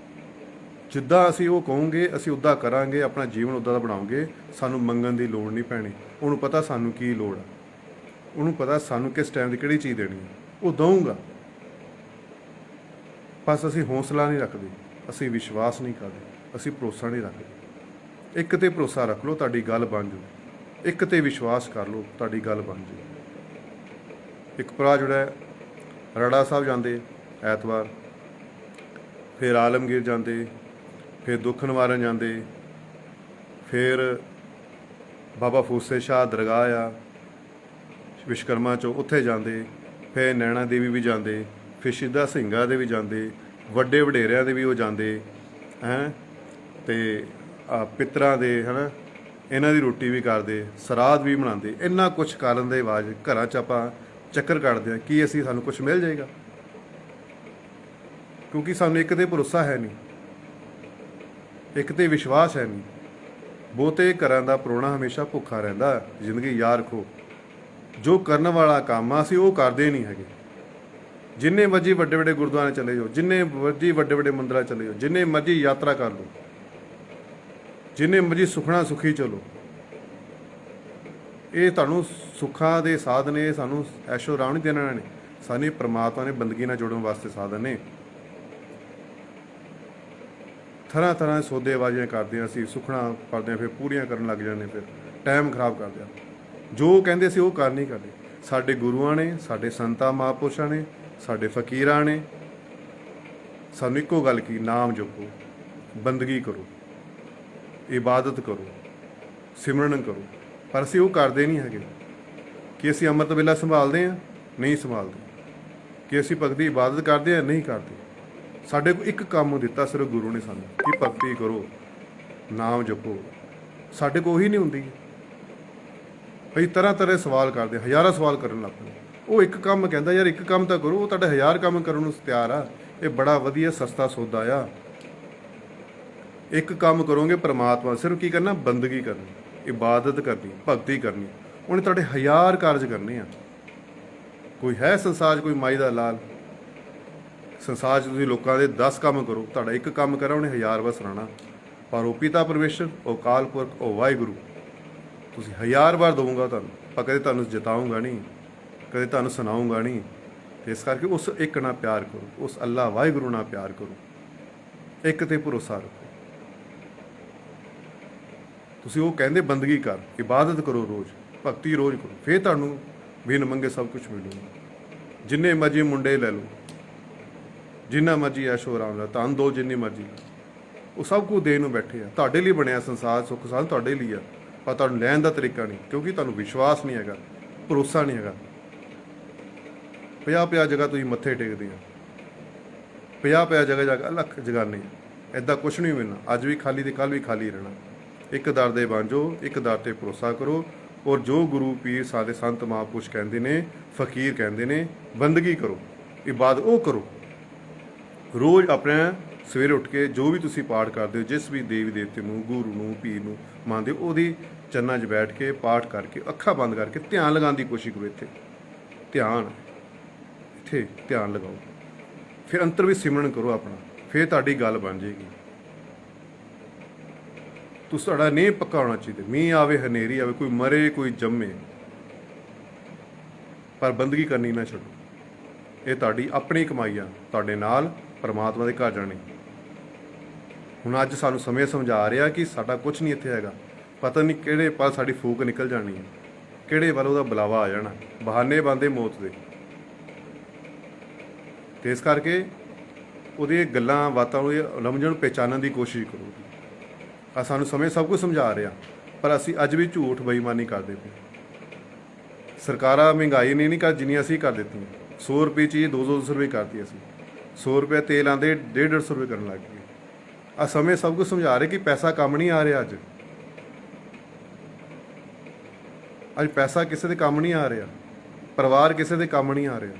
ਜਿੱਦਾਂ ਅਸੀਂ ਉਹ ਕਹੋਗੇ ਅਸੀਂ ਉੱਦਾਂ ਕਰਾਂਗੇ, ਆਪਣਾ ਜੀਵਨ ਉੱਦਾਂ ਦਾ ਬਣਾਓਗੇ। ਸਾਨੂੰ ਮੰਗਣ ਦੀ ਲੋੜ ਨਹੀਂ ਪੈਣੀ। ਉਹਨੂੰ ਪਤਾ ਸਾਨੂੰ ਕੀ ਲੋੜ ਆ, ਉਹਨੂੰ ਪਤਾ ਸਾਨੂੰ ਕਿਸ ਟਾਈਮ ਦੀ ਕਿਹੜੀ ਚੀਜ਼ ਦੇਣੀ ਹੈ, ਉਹ ਦਊਂਗਾ। ਬਸ ਅਸੀਂ ਹੌਸਲਾ ਨਹੀਂ ਰੱਖਦੇ, ਅਸੀਂ ਵਿਸ਼ਵਾਸ ਨਹੀਂ ਕਰਦੇ, ਅਸੀਂ ਭਰੋਸਾ ਨਹੀਂ ਰੱਖਦੇ। ਇੱਕ 'ਤੇ ਭਰੋਸਾ ਰੱਖ ਲਓ, ਤੁਹਾਡੀ ਗੱਲ ਬਣ ਜੂ। ਇੱਕ 'ਤੇ ਵਿਸ਼ਵਾਸ ਕਰ ਲਓ, ਤੁਹਾਡੀ ਗੱਲ ਬਣ ਜੂ। ਇੱਕ ਭਰਾ ਜਿਹੜਾ ਰੜਾ ਸਾਹਿਬ ਜਾਂਦੇ ਐਤਵਾਰ, ਫਿਰ ਆਲਮਗੀਰ ਜਾਂਦੇ, ਫਿਰ ਦੁੱਖ ਨਿਵਾਰਨ ਜਾਂਦੇ, ਫਿਰ ਬਾਬਾ ਫੂਸੇ ਸ਼ਾਹ ਦਰਗਾਹ ਆ ਵਿਸ਼ਕਰਮਾ 'ਚੋਂ, ਉੱਥੇ ਜਾਂਦੇ। ਫਿਰ ਨੈਣਾ ਦੇਵੀ ਵੀ ਜਾਂਦੇ, ਫਿਰ ਸ਼ਹੀਦਾਂ ਸਿੰਘਾਂ ਦੇ ਵੀ ਜਾਂਦੇ, ਵੱਡੇ ਵਡੇਰਿਆਂ ਦੇ ਵੀ ਉਹ ਜਾਂਦੇ ਹੈਂ। ਅਤੇ ਪਿੱਤਰਾਂ ਦੇ ਹੈ ਨਾ, ਇਹਨਾਂ ਦੀ ਰੋਟੀ ਵੀ ਕਰਦੇ, ਸਰਾਧ ਵੀ ਮਨਾਉਂਦੇ। ਇੰਨਾ ਕੁਛ ਕਰਨ ਦੇ ਬਾਅਦ ਘਰਾਂ 'ਚ ਆਪਾਂ ਚੱਕਰ ਕੱਢਦੇ ਹਾਂ, ਕੀ ਅਸੀਂ ਸਾਨੂੰ ਕੁਛ ਮਿਲ ਜਾਏਗਾ? ਕਿਉਂਕਿ ਸਾਨੂੰ ਇੱਕ 'ਤੇ ਭਰੋਸਾ ਹੈ ਨਹੀਂ। ਇੱਕ ਤੇ ਵਿਸ਼ਵਾਸ ਹੈ ਨਹੀਂ। ਬਹੁਤੇ ਘਰਾਂ ਦਾ ਪਰੋਣਾ ਹਮੇਸ਼ਾ ਭੁੱਖਾ ਰਹਿੰਦਾ। ਜ਼ਿੰਦਗੀ ਯਾਦ ਰੱਖੋ, ਜੋ ਕਰਨ ਵਾਲਾ ਕੰਮ ਆ ਅਸੀਂ ਉਹ ਕਰਦੇ ਨਹੀਂ ਹੈਗੇ। ਜਿੰਨੇ ਮਰਜੀ ਵੱਡੇ ਵੱਡੇ ਗੁਰਦੁਆਰੇ ਚਲੇ ਜਾਓ, ਜਿੰਨੇ ਮਰਜੀ ਵੱਡੇ ਵੱਡੇ ਮੰਦਿਰਾਂ ਚਲੇ ਜਾਓ, ਜਿੰਨੇ ਮਰਜੀ ਯਾਤਰਾ ਕਰ ਲਓ, ਜਿੰਨੇ ਮਰਜੀ ਸੁਖਣਾ ਸੁਖੀ ਚਲੋ, ਇਹ ਤੁਹਾਨੂੰ ਸੁੱਖਾਂ ਦੇ ਸਾਧਨ ਨੇ, ਸਾਨੂੰ ਐਸ਼ੋ ਆਰਾਮ ਨਹੀਂ ਦੇਣਾ ਨੇ, ਸਾਨੂੰ ਪ੍ਰਮਾਤਮਾ ਨੇ ਬੰਦਗੀ ਨਾਲ ਜੋੜਨ ਵਾਸਤੇ ਸਾਧਨ ਨੇ। ਤਰ੍ਹਾਂ ਤਰ੍ਹਾਂ ਦੇ ਸੌਦੇਬਾਜ਼ੀਆਂ ਕਰਦੇ ਹਾਂ ਅਸੀਂ, ਸੁਖਣਾ ਕਰਦੇ ਹਾਂ, ਫਿਰ ਪੂਰੀਆਂ ਕਰਨ ਲੱਗ ਜਾਂਦੇ, ਫਿਰ ਟਾਈਮ ਖਰਾਬ ਕਰਦੇ ਹਾਂ। ਜੋ ਕਹਿੰਦੇ ਸੀ ਉਹ ਕਰ ਨਹੀਂ ਕਰਦੇ। ਸਾਡੇ ਗੁਰੂਆਂ ਨੇ, ਸਾਡੇ ਸੰਤਾਂ ਮਹਾਂਪੁਰਸ਼ਾਂ ਨੇ, ਸਾਡੇ ਫਕੀਰਾਂ ਨੇ ਸਾਨੂੰ ਇੱਕੋ ਗੱਲ ਕੀ, ਨਾਮ ਜਪੋ, ਬੰਦਗੀ ਕਰੋ, ਇਬਾਦਤ ਕਰੋ, ਸਿਮਰਨ ਕਰੋ। ਪਰ ਅਸੀਂ ਉਹ ਕਰਦੇ ਨਹੀਂ ਹੈਗੇ। ਕਿ ਅਸੀਂ ਅੰਮ੍ਰਿਤ ਵੇਲਾ ਸੰਭਾਲਦੇ ਹਾਂ? ਨਹੀਂ ਸੰਭਾਲਦੇ। ਕਿ ਅਸੀਂ ਭਗਤੀ ਇਬਾਦਤ ਕਰਦੇ ਹਾਂ? ਨਹੀਂ ਕਰਦੇ। ਸਾਡੇ ਕੋਲ ਇੱਕ ਕੰਮ ਦਿੱਤਾ ਸਿਰਫ ਗੁਰੂ ਨੇ ਸਾਨੂੰ, ਕਿ ਭਗਤੀ ਕਰੋ, ਨਾਮ ਜਪੋ। ਸਾਡੇ ਕੋਲ ਉਹੀ ਨਹੀਂ ਹੁੰਦੀ। ਕਈ ਤਰ੍ਹਾਂ ਤਰ੍ਹਾਂ ਦੇ ਸਵਾਲ ਕਰਦੇ, ਹਜ਼ਾਰਾਂ ਸਵਾਲ ਕਰਨ ਲੱਗ ਪਏ। ਉਹ ਇੱਕ ਕੰਮ ਕਹਿੰਦਾ, ਯਾਰ ਇੱਕ ਕੰਮ ਤਾਂ ਕਰੋ, ਉਹ ਤੁਹਾਡੇ 1000 ਕੰਮ ਕਰਨ ਨੂੰ ਤਿਆਰ ਆ। ਇਹ ਬੜਾ ਵਧੀਆ ਸਸਤਾ ਸੌਦਾ ਆ। ਇੱਕ ਕੰਮ ਕਰੋਗੇ ਪ੍ਰਮਾਤਮਾ, ਸਿਰਫ ਕੀ ਕਰਨਾ? ਬੰਦਗੀ ਕਰਨੀ, ਇਬਾਦਤ ਕਰਨੀ, ਭਗਤੀ ਕਰਨੀ। ਉਹਨੇ ਤੁਹਾਡੇ 1000 ਕਾਰਜ ਕਰਨੇ ਆ। ਕੋਈ ਹੈ ਸੰਸਾਰ 'ਚ ਕੋਈ ਮਾਈ ਦਾ ਲਾਲ? ਸੰਸਾਰ 'ਚ ਤੁਸੀਂ ਲੋਕਾਂ ਦੇ 10 ਕੰਮ ਕਰੋ, ਤੁਹਾਡਾ ਇੱਕ ਕੰਮ ਕਰਾ ਉਹਨੇ 1000 ਵਾਰ ਸੁਣਾਉਣਾ। ਪਰ ਉਹ ਪਿਤਾ ਪਰਮੇਸ਼ਰ, ਉਹ ਅਕਾਲ ਪੁਰਖ, ਉਹ ਵਾਹਿਗੁਰੂ ਤੁਸੀਂ 1000 ਵਾਰ ਦਊਂਗਾ ਤੁਹਾਨੂੰ, ਪਰ ਕਦੇ ਤੁਹਾਨੂੰ ਜਿਤਾਊਂਗਾ ਨਹੀਂ, ਕਦੇ ਤੁਹਾਨੂੰ ਸੁਣਾਊਂਗਾ ਨਹੀਂ। ਤੇ ਇਸ ਕਰਕੇ ਉਸ ਇੱਕ ਨਾਲ ਪਿਆਰ ਕਰੋ, ਉਸ ਅੱਲਾ ਵਾਹਿਗੁਰੂ ਨਾਲ ਪਿਆਰ ਕਰੋ, ਇੱਕ ਤੇ ਭਰੋਸਾ ਰੱਖੋ। ਤੁਸੀਂ ਉਹ ਕਹਿੰਦੇ ਬੰਦਗੀ ਕਰ, ਇਬਾਦਤ ਕਰੋ, ਰੋਜ਼ ਭਗਤੀ ਰੋਜ਼ ਕਰੋ, ਫਿਰ ਤੁਹਾਨੂੰ ਬਿਨ ਮੰਗੇ ਸਭ ਕੁਝ ਮਿਲੂਗਾ। ਜਿੰਨੇ ਮਰਜ਼ੀ ਮੁੰਡੇ ਲੈ ਲਓ, ਜਿੰਨਾ ਮਰਜ਼ੀ ਐਸ਼ੋ ਆਰਾਮ ਨਾਲ ਧਨ ਦੋ, ਜਿੰਨੀ ਮਰਜ਼ੀ, ਉਹ ਸਭ ਕੁਝ ਦੇਣ ਨੂੰ ਬੈਠੇ ਆ। ਤੁਹਾਡੇ ਲਈ ਬਣਿਆ ਸੰਸਾਰ, ਸੁੱਖ ਸਾਧ ਤੁਹਾਡੇ ਲਈ ਆ, ਪਰ ਤੁਹਾਨੂੰ ਲੈਣ ਦਾ ਤਰੀਕਾ ਨਹੀਂ, ਕਿਉਂਕਿ ਤੁਹਾਨੂੰ ਵਿਸ਼ਵਾਸ ਨਹੀਂ ਹੈਗਾ, ਭਰੋਸਾ ਨਹੀਂ ਹੈਗਾ। 50 ਜਗ੍ਹਾ ਤੁਸੀਂ ਮੱਥੇ ਟੇਕਦੇ ਆ, 50 ਜਗ੍ਹਾ ਜਾ ਕੇ ਅਲੱਖ ਜਗਾਨੇ, ਇੱਦਾਂ ਕੁਛ ਨਹੀਂ ਮਿਲਣਾ। ਅੱਜ ਵੀ ਖਾਲੀ ਤੇ ਕੱਲ੍ਹ ਵੀ ਖਾਲੀ ਰਹਿਣਾ। ਇੱਕ ਦਰ ਦੇ ਬਾਂਝੋ, ਇੱਕ ਦਰ ਤੇ ਭਰੋਸਾ ਕਰੋ। ਔਰ ਜੋ ਗੁਰੂ ਪੀਰ ਸਾਡੇ ਸੰਤ ਮਹਾਂਪੁਰਸ਼ ਕਹਿੰਦੇ ਨੇ, ਫਕੀਰ ਕਹਿੰਦੇ ਨੇ, ਬੰਦਗੀ ਕਰੋ, ਇਬਾਦਤ ਉਹ ਕਰੋ। ਰੋਜ਼ ਆਪਣੇ ਸਵੇਰੇ ਉੱਠ ਕੇ ਜੋ ਵੀ ਤੁਸੀਂ ਪਾਠ ਕਰਦੇ ਹੋ, ਜਿਸ ਵੀ ਦੇਵੀ ਦੇਵਤੇ ਨੂੰ, ਗੁਰੂ ਨੂੰ, ਪੀਰ ਨੂੰ ਮੰਨਦੇ ਹੋ, ਉਹਦੀ ਚਰਨਾਂ 'ਚ ਬੈਠ ਕੇ ਪਾਠ ਕਰਕੇ, ਅੱਖਾਂ ਬੰਦ ਕਰਕੇ ਧਿਆਨ ਲਗਾਉਣ ਦੀ ਕੋਸ਼ਿਸ਼ ਕਰੋ। ਇੱਥੇ ਧਿਆਨ ਲਗਾਓ। ਫਿਰ ਅੰਤਰ ਵੀ ਸਿਮਰਨ ਕਰੋ ਆਪਣਾ, ਫਿਰ ਤੁਹਾਡੀ ਗੱਲ ਬਣ ਜਾਏਗੀ। ਤੁਸੀਂ ਤੁਹਾਡਾ ਨਹੀਂ ਪੱਕਾ ਹੋਣਾ ਚਾਹੀਦਾ। ਮੀਂਹ ਆਵੇ, ਹਨੇਰੀ ਆਵੇ, ਕੋਈ ਮਰੇ, ਕੋਈ ਜੰਮੇ, ਪਰ ਬੰਦਗੀ ਕਰਨੀ ਨਾ ਛੱਡੋ। ਇਹ ਤੁਹਾਡੀ ਆਪਣੀ ਕਮਾਈ ਆ, ਤੁਹਾਡੇ ਨਾਲ ਪਰਮਾਤਮਾ ਦੇ ਘਰ ਜਾਣੀ। ਹੁਣ ਅੱਜ ਸਾਨੂੰ ਸਮੇਂ ਸਮਝਾ ਰਿਹਾ ਕਿ ਸਾਡਾ ਕੁਝ ਨਹੀਂ ਇੱਥੇ ਹੈਗਾ। ਪਤਾ ਨਹੀਂ ਕਿਹੜੇ ਪਲ ਸਾਡੀ ਫੂਕ ਨਿਕਲ ਜਾਣੀ ਹੈ, ਕਿਹੜੇ ਵੱਲ ਉਹਦਾ ਬੁਲਾਵਾ ਆ ਜਾਣਾ। ਬਹਾਨੇ ਬੰਦੇ ਮੌਤ ਦੇ। ਤੇ ਇਸ ਕਰਕੇ ਉਹਦੀਆਂ ਗੱਲਾਂ ਬਾਤਾਂ ਨੂੰ ਲਮਝਣ ਨੂੰ ਪਹਿਚਾਨਣ ਦੀ ਕੋਸ਼ਿਸ਼ ਕਰੋ। ਆ ਸਾਨੂੰ ਸਮੇਂ ਸਭ ਕੁਝ ਸਮਝਾ ਰਿਹਾ, ਪਰ ਅਸੀਂ ਅੱਜ ਵੀ ਝੂਠ ਬੇਈਮਾਨੀ ਕਰਦੇ ਪਏ। ਸਰਕਾਰਾਂ ਮਹਿੰਗਾਈ ਨਹੀਂ ਕਰ ਜਿੰਨੀ ਅਸੀਂ ਕਰ ਦਿੱਤੀਆਂ। 100 ਰੁਪਏ ਚੀਜ਼ 200 ਰੁਪਏ ਕਰਤੀ ਅਸੀਂ। 100 ਰੁਪਏ ਤੇਲ ਆਉਂਦੇ 150 ਰੁਪਏ ਕਰਨ ਲੱਗ ਗਏ। ਆ ਸਮੇਂ ਸਭ ਕੁਝ ਸਮਝਾ ਰਿਹਾ ਕਿ ਪੈਸਾ ਕੰਮ ਨਹੀਂ ਆ ਰਿਹਾ। ਅੱਜ ਪੈਸਾ ਕਿਸੇ ਦੇ ਕੰਮ ਨਹੀਂ ਆ ਰਿਹਾ, ਪਰਿਵਾਰ ਕਿਸੇ ਦੇ ਕੰਮ ਨਹੀਂ ਆ ਰਿਹਾ।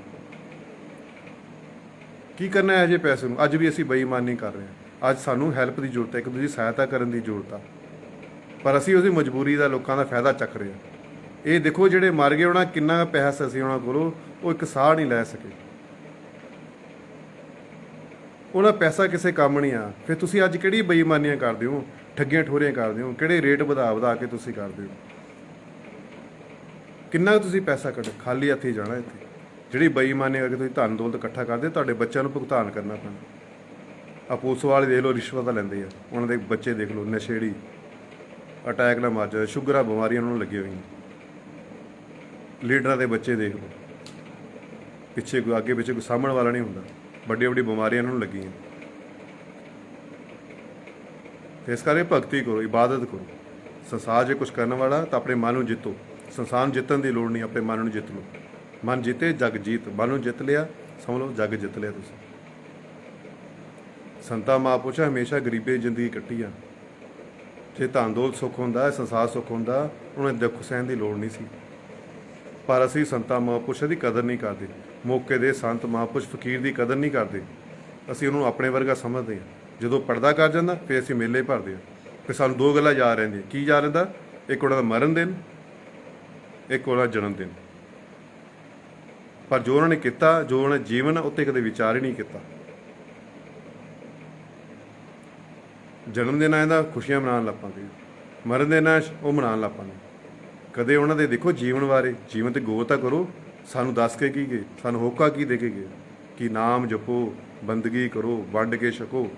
ਕੀ ਕਰਨਾ ਹੈ ਜੇ ਪੈਸੇ ਨੂੰ? ਅੱਜ ਵੀ ਅਸੀਂ ਬੇਈਮਾਨੀ ਕਰ ਰਹੇ ਹਾਂ। ਅੱਜ ਸਾਨੂੰ ਹੈਲਪ ਦੀ ਜ਼ਰੂਰਤ ਹੈ, ਇੱਕ ਦੂਜੇ ਦੀ ਸਹਾਇਤਾ ਕਰਨ ਦੀ ਜ਼ਰੂਰਤ ਆ, ਪਰ ਅਸੀਂ ਉਹਦੀ ਮਜਬੂਰੀ ਦਾ ਲੋਕਾਂ ਦਾ ਫਾਇਦਾ ਚੱਕ ਰਹੇ ਹਾਂ। ਇਹ ਦੇਖੋ ਜਿਹੜੇ ਮਰ ਗਏ ਉਹਨਾਂ ਕਿੰਨਾ ਪੈਸਾ ਸੀ ਉਹਨਾਂ ਕੋਲੋਂ, ਉਹ ਇੱਕ ਸਾਹ ਨਹੀਂ ਲੈ ਸਕੇ। ਉਹਨਾਂ ਪੈਸਾ ਕਿਸੇ ਕੰਮ ਨਹੀਂ ਆ। ਫਿਰ ਤੁਸੀਂ ਅੱਜ ਕਿਹੜੀ ਬੇਈਮਾਨੀਆਂ ਕਰਦੇ ਹੋ, ਠੱਗੀਆਂ ਠੋਰੀਆਂ ਕਰਦੇ ਹੋ, ਕਿਹੜੇ ਰੇਟ ਵਧਾ ਕੇ ਤੁਸੀਂ ਕਰਦੇ ਹੋ। ਕਿੰਨਾ ਤੁਸੀਂ ਪੈਸਾ ਕੱਢ ਖਾਲੀ ਹੱਥੀ ਜਾਣਾ ਇੱਥੇ। ਜਿਹੜੀ ਬੇਈਮਾਨੀ ਕਰਕੇ ਤੁਸੀਂ ਧਨ ਦੌਲਤ ਇਕੱਠਾ ਕਰਦੇ, ਤੁਹਾਡੇ ਬੱਚਿਆਂ ਨੂੰ ਭੁਗਤਾਨ ਕਰਨਾ ਪੈਣਾ। ਆ ਪੁਲਿਸ ਵਾਲੇ ਦੇਖ ਲਓ ਰਿਸ਼ਵਤ ਲੈਂਦੇ ਆ, ਉਹਨਾਂ ਦੇ ਬੱਚੇ ਦੇਖ ਲਓ ਨਸ਼ੇੜੀ, ਅਟੈਕ ਨਾਲ ਮਰ ਜਾਂਦੇ, ਸ਼ੂਗਰਾਂ ਬਿਮਾਰੀਆਂ ਉਹਨਾਂ ਨੂੰ ਲੱਗੀਆਂ ਹੋਈਆਂ। ਲੀਡਰਾਂ ਦੇ ਬੱਚੇ ਦੇਖ ਲਓ, ਪਿੱਛੇ ਕੋਈ ਅੱਗੇ ਪਿੱਛੇ ਕੋਈ ਸਾਂਭਣ ਵਾਲਾ ਨਹੀਂ ਹੁੰਦਾ, ਵੱਡੀਆਂ ਬਿਮਾਰੀਆਂ ਉਹਨਾਂ ਨੂੰ ਲੱਗੀਆਂ। ਇਸ ਕਰਕੇ ਭਗਤੀ ਕਰੋ, ਇਬਾਦਤ ਕਰੋ। ਸੰਸਾਰ 'ਚ ਕੁਛ ਕਰਨ ਵਾਲਾ ਤਾਂ ਆਪਣੇ ਮਨ ਨੂੰ ਜਿੱਤੋ। ਸੰਸਾਰ ਨੂੰ ਜਿੱਤਣ ਦੀ ਲੋੜ ਨਹੀਂ, ਆਪਣੇ ਮਨ ਨੂੰ ਜਿੱਤ ਲਓ। ਮਨ ਜਿੱਤੇ ਜਗ ਜੀਤ। ਮਨ ਨੂੰ ਜਿੱਤ ਲਿਆ, ਸਮਝ ਲਓ ਜਗ ਜਿੱਤ ਲਿਆ ਤੁਸੀਂ। ਸੰਤਾਂ ਮਹਾਂਪੁਰਸ਼ਾਂ ਹਮੇਸ਼ਾ ਗਰੀਬੀ ਦੀ ਜ਼ਿੰਦਗੀ ਕੱਟੀ ਆ। ਜੇ ਧਨ ਦੌਲਤ ਸੁੱਖ ਹੁੰਦਾ, ਸੰਸਾਰ ਸੁੱਖ ਹੁੰਦਾ, ਉਹਨਾਂ ਨੇ ਦੁੱਖ ਸਹਿਣ ਦੀ ਲੋੜ ਨਹੀਂ ਸੀ। ਪਰ ਅਸੀਂ ਸੰਤਾਂ ਮਹਾਂਪੁਰਸ਼ਾਂ ਦੀ ਕਦਰ ਨਹੀਂ ਕਰਦੇ। ਮੌਕੇ ਦੇ ਸੰਤ ਮਹਾਂਪੁਰਸ਼ ਫਕੀਰ ਦੀ ਕਦਰ ਨਹੀਂ ਕਰਦੇ। ਅਸੀਂ ਉਹਨੂੰ ਆਪਣੇ ਵਰਗਾ ਸਮਝਦੇ ਹਾਂ। ਜਦੋਂ ਪਰਦਾ ਕਰ ਜਾਂਦਾ ਫਿਰ ਅਸੀਂ ਮੇਲੇ ਭਰਦੇ ਹਾਂ। ਫਿਰ ਸਾਨੂੰ ਦੋ ਗੱਲਾਂ ਯਾਦ ਰਹਿੰਦੀਆਂ। ਕੀ ਯਾਦ ਰਹਿੰਦਾ? ਇੱਕ ਉਹਨਾਂ ਦਾ ਮਰਨ ਦਿਨ, ਇੱਕ ਉਹਨਾਂ ਦਾ ਜਨਮ ਦਿਨ। ਪਰ ਜੋ ਉਹਨਾਂ ਨੇ ਕੀਤਾ, ਜੋ ਉਹਨਾਂ ਦਾ ਜੀਵਨ, ਉੱਤੇ ਕਦੇ ਵਿਚਾਰ ਹੀ ਨਹੀਂ ਕੀਤਾ। ਜਨਮ ਦਿਨ ਆਇਆ ਤਾਂ ਖੁਸ਼ੀਆਂ ਮਨਾਉਣ ਲੱਗ ਪਾਂਗੇ, ਮਰਨ ਦਿਨ ਆ ਉਹ ਮਨਾਉਣ ਲੱਗ ਪਾਂਗੇ। ਕਦੇ ਉਹਨਾਂ ਦੇ ਦੇਖੋ ਜੀਵਨ ਬਾਰੇ, ਜੀਵਨ ਤੇ ਗੌਰ ਤਾਂ ਕਰੋ। ਸਾਨੂੰ ਦੱਸ ਕੇ ਕੀ ਗਏ, ਸਾਨੂੰ ਹੋਕਾ ਕੀ ਦੇ ਕੇ ਗਏ ਕਿ ਨਾਮ ਜਪੋ, ਬੰਦਗੀ ਕਰੋ, ਵੰਡ ਕੇ ਛਕੋ।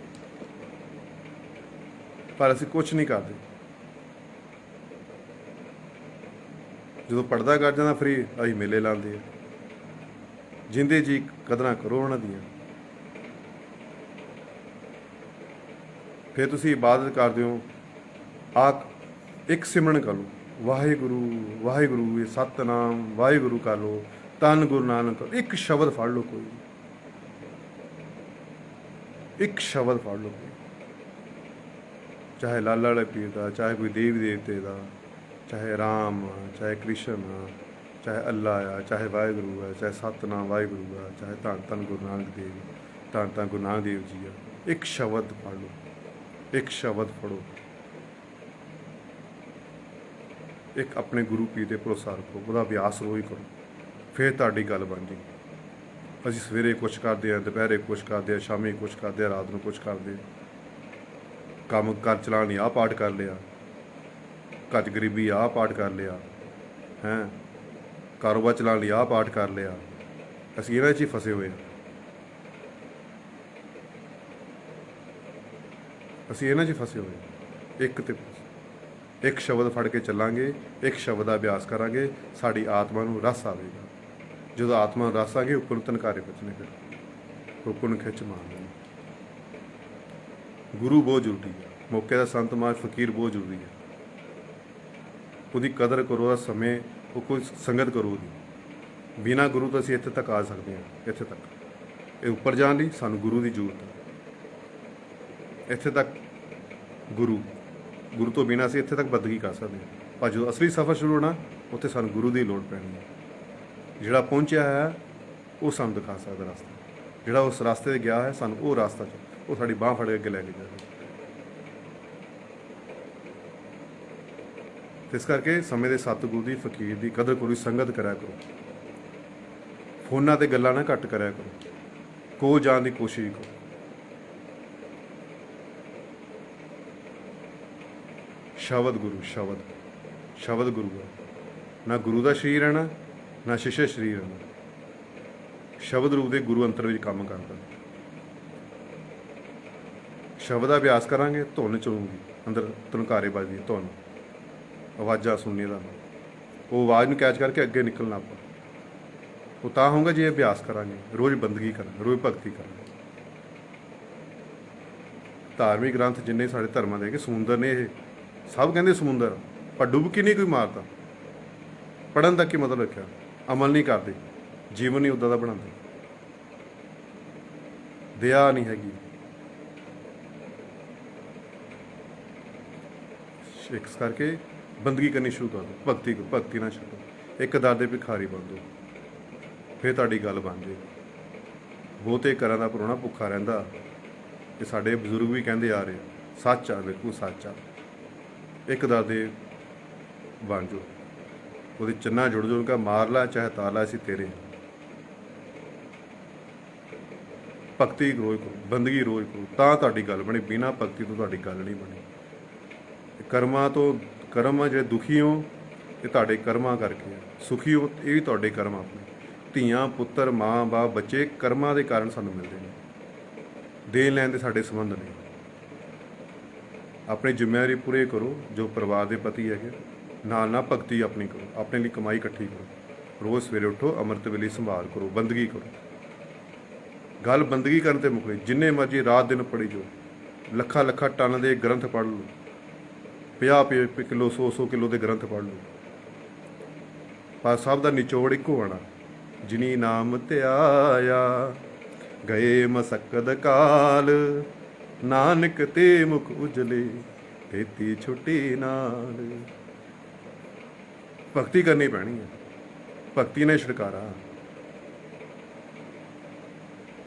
ਪਰ ਅਸੀਂ ਕੁਛ ਨਹੀਂ ਕਰਦੇ। ਜਦੋਂ ਪੜਦਾ ਕਰ ਜਾਂਦਾ ਫਰੀ, ਅਸੀਂ ਮੇਲੇ ਲਾਉਂਦੇ ਆ। ਜਿੰਦੇ ਜੀ ਕਦਰਾਂ ਕਰੋ ਉਹਨਾਂ ਦੀਆਂ। ਫਿਰ ਤੁਸੀਂ ਇਬਾਦਤ ਕਰਦੇ ਹੋ, ਇੱਕ ਸਿਮਰਨ ਕਰ ਲਓ, ਵਾਹਿਗੁਰੂ ਵਾਹਿਗੁਰੂ, ਇਹ ਸਤਨਾਮ ਵਾਹਿਗੁਰੂ ਕਰ ਲਓ, ਧੰਨ ਗੁਰੂ ਨਾਨਕ। ਇੱਕ ਸ਼ਬਦ ਫੜ ਲਓ, ਕੋਈ ਇੱਕ ਸ਼ਬਦ ਫੜ ਲਓ, ਚਾਹੇ ਲਾਲਾ ਵਾਲੇ ਪੀਰ ਦਾ, ਚਾਹੇ ਕੋਈ ਦੇਵੀ ਦੇਵਤੇ ਦਾ, ਚਾਹੇ ਰਾਮ ਆ, ਚਾਹੇ ਕ੍ਰਿਸ਼ਨ ਆ, ਚਾਹੇ ਅੱਲਾ ਆ, ਚਾਹੇ ਵਾਹਿਗੁਰੂ ਆ, ਚਾਹੇ ਸਤਨਾਮ ਵਾਹਿਗੁਰੂ ਆ, ਚਾਹੇ ਧੰਨ ਧੰਨ ਗੁਰੂ ਨਾਨਕ ਦੇਵ, ਧੰਨ ਧੰਨ ਗੁਰੂ ਨਾਨਕ ਦੇਵ ਜੀ ਆ। ਇੱਕ ਸ਼ਬਦ ਫੜ ਲਓ, ਇੱਕ ਸ਼ਬਦ ਫੜੋ, ਇੱਕ ਆਪਣੇ ਗੁਰੂ ਪੀਰ ਤੇ ਭਰੋਸਾ ਰੱਖੋ, ਉਹਦਾ ਅਭਿਆਸ ਰੋਜ਼ ਕਰੋ, ਫਿਰ ਤੁਹਾਡੀ ਗੱਲ ਬਣ ਜਾਏਗੀ। ਅਸੀਂ ਸਵੇਰੇ ਕੁਛ ਕਰਦੇ ਹਾਂ, ਦੁਪਹਿਰੇ ਕੁਛ ਕਰਦੇ ਹਾਂ, ਸ਼ਾਮੀ ਕੁਛ ਕਰਦੇ ਹਾਂ, ਰਾਤ ਨੂੰ ਕੁਛ ਕਰਦੇ ਹਾਂ। ਕੰਮ ਘਰ ਚਲਾਉਣ ਲਈ ਆਹ ਪਾਠ ਕਰ ਲਿਆ, ਘਰ 'ਚ ਗਰੀਬੀ ਆਹ ਪਾਠ ਕਰ ਲਿਆ, ਹੈਂ ਕਾਰੋਬਾਰ ਚਲਾਉਣ ਲਈ ਆਹ ਪਾਠ ਕਰ ਲਿਆ। ਅਸੀਂ ਇਹਨਾਂ 'ਚ ਹੀ ਫਸੇ ਹੋਏ ਹਾਂ। ਅਸੀਂ ਇਹਨਾਂ 'ਚ ਫਸੇ ਹੋਏ। ਇੱਕ ਸ਼ਬਦ ਫੜ ਕੇ ਚੱਲਾਂਗੇ, ਇੱਕ ਸ਼ਬਦ ਦਾ ਅਭਿਆਸ ਕਰਾਂਗੇ, ਸਾਡੀ ਆਤਮਾ ਨੂੰ ਰਸ ਆਵੇਗਾ। ਜਦੋਂ ਆਤਮਾ ਨੂੰ ਰਸ ਆ ਗਈ, ਉੱਪਰ ਨੂੰ ਤਨਕਾਰੇ ਬਚਣੇ, ਫਿਰ ਉੱਪਰ ਨੂੰ ਖਿੱਚ ਮਾਰਨੀ। ਗੁਰੂ ਬਹੁਤ ਜ਼ਰੂਰੀ ਹੈ। ਮੌਕੇ ਦਾ ਸੰਤ ਮਾਜ ਫਕੀਰ ਬਹੁਤ ਜ਼ਰੂਰੀ ਹੈ। ਉਹਦੀ ਕਦਰ ਕਰੋ, ਉਹਦਾ ਸਮੇਂ, ਉਹ ਕੋਈ ਸੰਗਤ ਕਰੋ ਉਹਦੀ। ਬਿਨਾਂ ਗੁਰੂ ਤੋਂ ਅਸੀਂ ਇੱਥੇ ਤੱਕ ਆ ਸਕਦੇ ਹਾਂ। ਇੱਥੇ ਤੱਕ ਇਹ ਉੱਪਰ ਜਾਣ ਲਈ ਸਾਨੂੰ ਗੁਰੂ ਦੀ ਜ਼ਰੂਰਤ ਹੈ। ਇੱਥੇ ਤੱਕ ਗੁਰੂ ਤੋਂ ਬਿਨਾਂ ਅਸੀਂ ਇੱਥੇ ਤੱਕ ਬੰਦਗੀ ਕਰ ਸਕਦੇ ਹਾਂ। ਪਰ ਜਦੋਂ ਅਸਲੀ ਸਫ਼ਰ ਸ਼ੁਰੂ ਹੋਣਾ, ਉੱਥੇ ਸਾਨੂੰ ਗੁਰੂ ਦੀ ਲੋੜ ਪੈਣੀ ਹੈ। ਜਿਹੜਾ ਪਹੁੰਚਿਆ ਹੈ ਉਹ ਸਾਨੂੰ ਦਿਖਾ ਸਕਦਾ ਰਸਤਾ। ਜਿਹੜਾ ਉਸ ਰਸਤੇ 'ਤੇ ਗਿਆ ਹੈ, ਸਾਨੂੰ ਉਹ ਰਸਤਾ ਉਹ ਸਾਡੀ ਬਾਂਹ ਫੜ ਕੇ ਅੱਗੇ ਲੈ ਕੇ ਜਾਵੇ। ਇਸ ਕਰਕੇ ਸਮੇਂ ਦੇ ਸਤਿਗੁਰੂ ਦੀ, ਫਕੀਰ ਦੀ ਕਦਰ ਕਰੋ, ਸੰਗਤ ਕਰਿਆ ਕਰੋ। ਫੋਨਾਂ 'ਤੇ ਗੱਲਾਂ ਨਾ ਘੱਟ ਕਰਿਆ ਕਰੋ, ਕੋਲ ਜਾਣ ਦੀ ਕੋਸ਼ਿਸ਼ ਕਰੋ। ਸ਼ਬਦ ਗੁਰੂ, ਸ਼ਬਦ ਗੁਰੂ ਹੈ। ਨਾ ਗੁਰੂ ਦਾ ਸਰੀਰ ਰਹਿਣਾ, ਨਾ ਸ਼ਿਸ਼ੇ ਸਰੀਰ ਰਹਿਣਾ। ਸ਼ਬਦ ਰੂਪ ਦੇ ਗੁਰੂ ਅੰਤਰ ਵਿੱਚ ਕੰਮ ਕਰਦਾ। ਸ਼ਬਦ ਦਾ ਅਭਿਆਸ ਕਰਾਂਗੇ, ਧੁਨ ਚਲੂਗੀ ਅੰਦਰ, ਧੁਨਕਾਰੇ ਵੱਜਦੀ, ਧੁਨ ਆਵਾਜ਼ਾਂ ਸੁਣਨੀਆਂ ਦਾ, ਉਹ ਆਵਾਜ਼ ਨੂੰ ਕੈਚ ਕਰਕੇ ਅੱਗੇ ਨਿਕਲਣਾ। ਆਪਾਂ ਉਹ ਤਾਂ ਹੋਊਗਾ ਜੇ ਅਭਿਆਸ ਕਰਾਂਗੇ, ਰੋਜ਼ ਬੰਦਗੀ ਕਰਾਂਗੇ, ਰੋਜ਼ ਭਗਤੀ ਕਰਾਂਗੇ। ਧਾਰਮਿਕ ਗ੍ਰੰਥ ਜਿੰਨੇ ਸਾਡੇ ਧਰਮਾਂ ਦੇ ਕਿ ਸਮੁੰਦਰ ਨੇ, ਇਹ ਸਭ ਕਹਿੰਦੇ ਸਮੁੰਦਰ, ਪਰ ਡੁੱਬਕੀ ਨਹੀਂ ਕੋਈ ਮਾਰਦਾ। ਪੜ੍ਹਨ ਦਾ ਕੀ ਮਤਲਬ ਰੱਖਿਆ? ਅਮਲ ਨਹੀਂ ਕਰਦੇ, ਜੀਵਨ ਨਹੀਂ ਉੱਦਾਂ ਦਾ ਬਣਾਉਂਦੇ, ਦਇਆ ਨਹੀਂ ਹੈਗੀ। ਇਸ ਕਰਕੇ ਬੰਦਗੀ ਕਰਨੀ ਸ਼ੁਰੂ ਕਰ ਦਿਓ, ਭਗਤੀ ਨਾ ਛੱਡੋ। ਇੱਕ ਦਰ ਦੇ ਭਿਖਾਰੀ ਬਣ ਦਿਓ, ਫਿਰ ਤੁਹਾਡੀ ਗੱਲ ਬਣ ਜਾਏਗੀ। ਬਹੁਤੇ ਘਰਾਂ ਦਾ ਪਰਾਹੁਣਾ ਭੁੱਖਾ ਰਹਿੰਦਾ, ਇਹ ਸਾਡੇ ਬਜ਼ੁਰਗ ਵੀ ਕਹਿੰਦੇ ਆ ਰਹੇ, ਸੱਚ ਆ, ਬਿਲਕੁਲ ਸੱਚ ਆ। ਇੱਕ ਦਰ ਦੇ ਬਣ ਜਾਓ, ਉਹਦੇ ਚੰਨਾ ਜੁੜ ਜਾਓ, ਕਾ ਮਾਰ ਲਾ ਚਾਹੇ ਤਾਰ ਲਾ, ਅਸੀਂ ਤੇਰੇ। ਭਗਤੀ ਰੋਜ਼ ਕਰੋ, ਬੰਦਗੀ ਰੋਜ਼ ਕਰੋ, ਤਾਂ ਤੁਹਾਡੀ ਗੱਲ ਬਣੇ। ਬਿਨਾਂ ਭਗਤੀ ਤੋਂ ਤੁਹਾਡੀ ਗੱਲ ਨਹੀਂ ਬਣੀ। ਕਰਮ ਆ ਜਿਹੜੇ ਦੁਖੀ ਹੋ, ਇਹ ਤੁਹਾਡੇ ਕਰਮਾਂ ਕਰਕੇ ਆ। ਸੁਖੀ ਹੋ, ਇਹ ਵੀ ਤੁਹਾਡੇ ਕਰਮ ਆਪਣੇ। ਧੀਆਂ ਪੁੱਤਰ, ਮਾਂ ਬਾਪ, ਬੱਚੇ ਕਰਮਾਂ ਦੇ ਕਾਰਨ ਸਾਨੂੰ ਮਿਲਦੇ ਨੇ। ਦੇਣ ਲੈਣ ਦੇ ਸਾਡੇ ਸੰਬੰਧ ਨੇ। ਆਪਣੀ ਜ਼ਿੰਮੇਵਾਰੀ ਪੂਰੇ ਕਰੋ, ਜੋ ਪਰਿਵਾਰ ਦੇ ਪਤੀ ਹੈਗੇ। ਨਾਲ ਭਗਤੀ ਆਪਣੀ ਕਰੋ, ਆਪਣੇ ਲਈ ਕਮਾਈ ਇਕੱਠੀ ਕਰੋ। ਰੋਜ਼ ਸਵੇਰੇ ਉੱਠੋ, ਅੰਮ੍ਰਿਤ ਵੇਲੇ ਸੰਭਾਲ ਕਰੋ, ਬੰਦਗੀ ਕਰੋ। ਗੱਲ ਬੰਦਗੀ ਕਰਨ 'ਤੇ ਮੁੱਕ ਗਈ। ਜਿੰਨੇ ਮਰਜ਼ੀ ਰਾਤ ਦਿਨ ਪੜ੍ਹੀ ਜਾਓ, ਲੱਖਾਂ ਟਨ ਦੇ ਗ੍ਰੰਥ ਪੜ੍ਹ ਲਓ, 50 ਕਿਲੋ 100 ਕਿਲੋ ਦੇ ਗ੍ਰੰਥ ਪੜ੍ਹ ਲਓ, ਪਰ ਸਭ ਦਾ ਨਿਚੋੜ ਇੱਕੋ ਆਣਾ। ਜਿਨੀ ਨਾਮ ਧਿਆਇਆ ਗਏ ਮਸਕਦ ਕਾਲ, ਨਾਨਕ ਤੇ ਮੁਖ ਉਜਲੇ ਤੇਤੀ ਛੁੱਟੀ ਨਾਲ। ਭਗਤੀ ਕਰਨੀ ਪੈਣੀ ਹੈ, ਭਗਤੀ ਨੇ ਛੁਟਕਾਰਾ।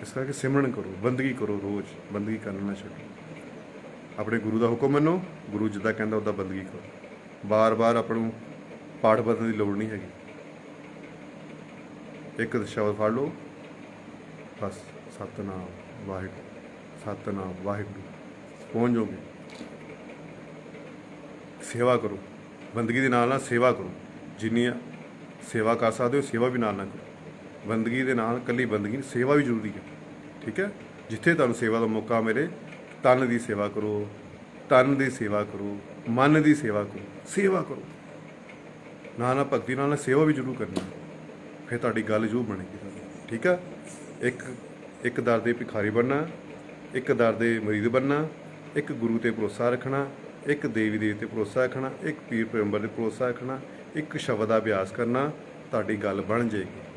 ਇਸ ਕਰਕੇ ਸਿਮਰਨ ਕਰੋ, ਬੰਦਗੀ ਕਰੋ, ਰੋਜ਼ ਬੰਦਗੀ ਕਰਨਾ ਨਾ ਛੱਡੋ। ਆਪਣੇ ਗੁਰੂ ਦਾ ਹੁਕਮ ਮੰਨੋ, ਗੁਰੂ ਜਿੱਦਾਂ ਕਹਿੰਦਾ ਉੱਦਾਂ ਬੰਦਗੀ ਕਰੋ। ਬਾਰ-ਬਾਰ ਆਪਾਂ ਨੂੰ ਪਾਠ ਬਦਲਣ ਦੀ ਲੋੜ ਨਹੀਂ ਹੈਗੀ। ਇੱਕ ਸ਼ਬਦ ਫੜ ਲਓ ਬਸ, ਸਤਿਨਾਮ ਵਾਹਿਗੁਰੂ, ਸਤਿਨਾਮ ਵਾਹਿਗੁਰੂ, ਪਹੁੰਚ ਜਾਓਗੇ। ਸੇਵਾ ਕਰੋ, ਬੰਦਗੀ ਦੇ ਨਾਲ ਸੇਵਾ ਕਰੋ। ਜਿੰਨੀ ਸੇਵਾ ਕਰ ਸਕਦੇ ਹੋ ਸੇਵਾ ਵੀ ਨਾਲ ਕਰੋ। ਬੰਦਗੀ ਦੇ ਨਾਲ ਇਕੱਲੀ ਬੰਦਗੀ ਨਹੀਂ, ਸੇਵਾ ਵੀ ਜ਼ਰੂਰੀ ਹੈ। ਠੀਕ ਹੈ, ਜਿੱਥੇ ਤੁਹਾਨੂੰ ਸੇਵਾ ਦਾ ਮੌਕਾ ਮਿਲੇ, ਤਨ ਦੀ ਸੇਵਾ ਕਰੋ, ਤਨ ਦੀ ਸੇਵਾ ਕਰੋ, ਮਨ ਦੀ ਸੇਵਾ ਕਰੋ, ਸੇਵਾ ਕਰੋ। ਨਾਲ ਭਗਤੀ ਨਾਲ ਸੇਵਾ ਵੀ ਜ਼ਰੂਰ ਕਰਨੀ, ਫਿਰ ਤੁਹਾਡੀ ਗੱਲ ਜ਼ਰੂਰ ਬਣੇਗੀ। ਠੀਕ ਆ, ਇੱਕ ਦਰ ਦੇ ਭਿਖਾਰੀ ਬਣਨਾ, ਇੱਕ ਦਰ ਦੇ ਮਰੀਦ ਬਣਨਾ, ਇੱਕ ਗੁਰੂ ਤੇ ਭਰੋਸਾ ਰੱਖਣਾ, ਇੱਕ ਦੇਵੀ ਦੇਵਤੇ ਤੇ ਭਰੋਸਾ ਰੱਖਣਾ, ਇੱਕ ਪੀਰ ਪੈਗੰਬਰ ਤੇ ਭਰੋਸਾ ਰੱਖਣਾ, ਇੱਕ ਸ਼ਬਦ ਦਾ ਅਭਿਆਸ ਕਰਨਾ, ਤੁਹਾਡੀ ਗੱਲ ਬਣ ਜਾਏਗੀ।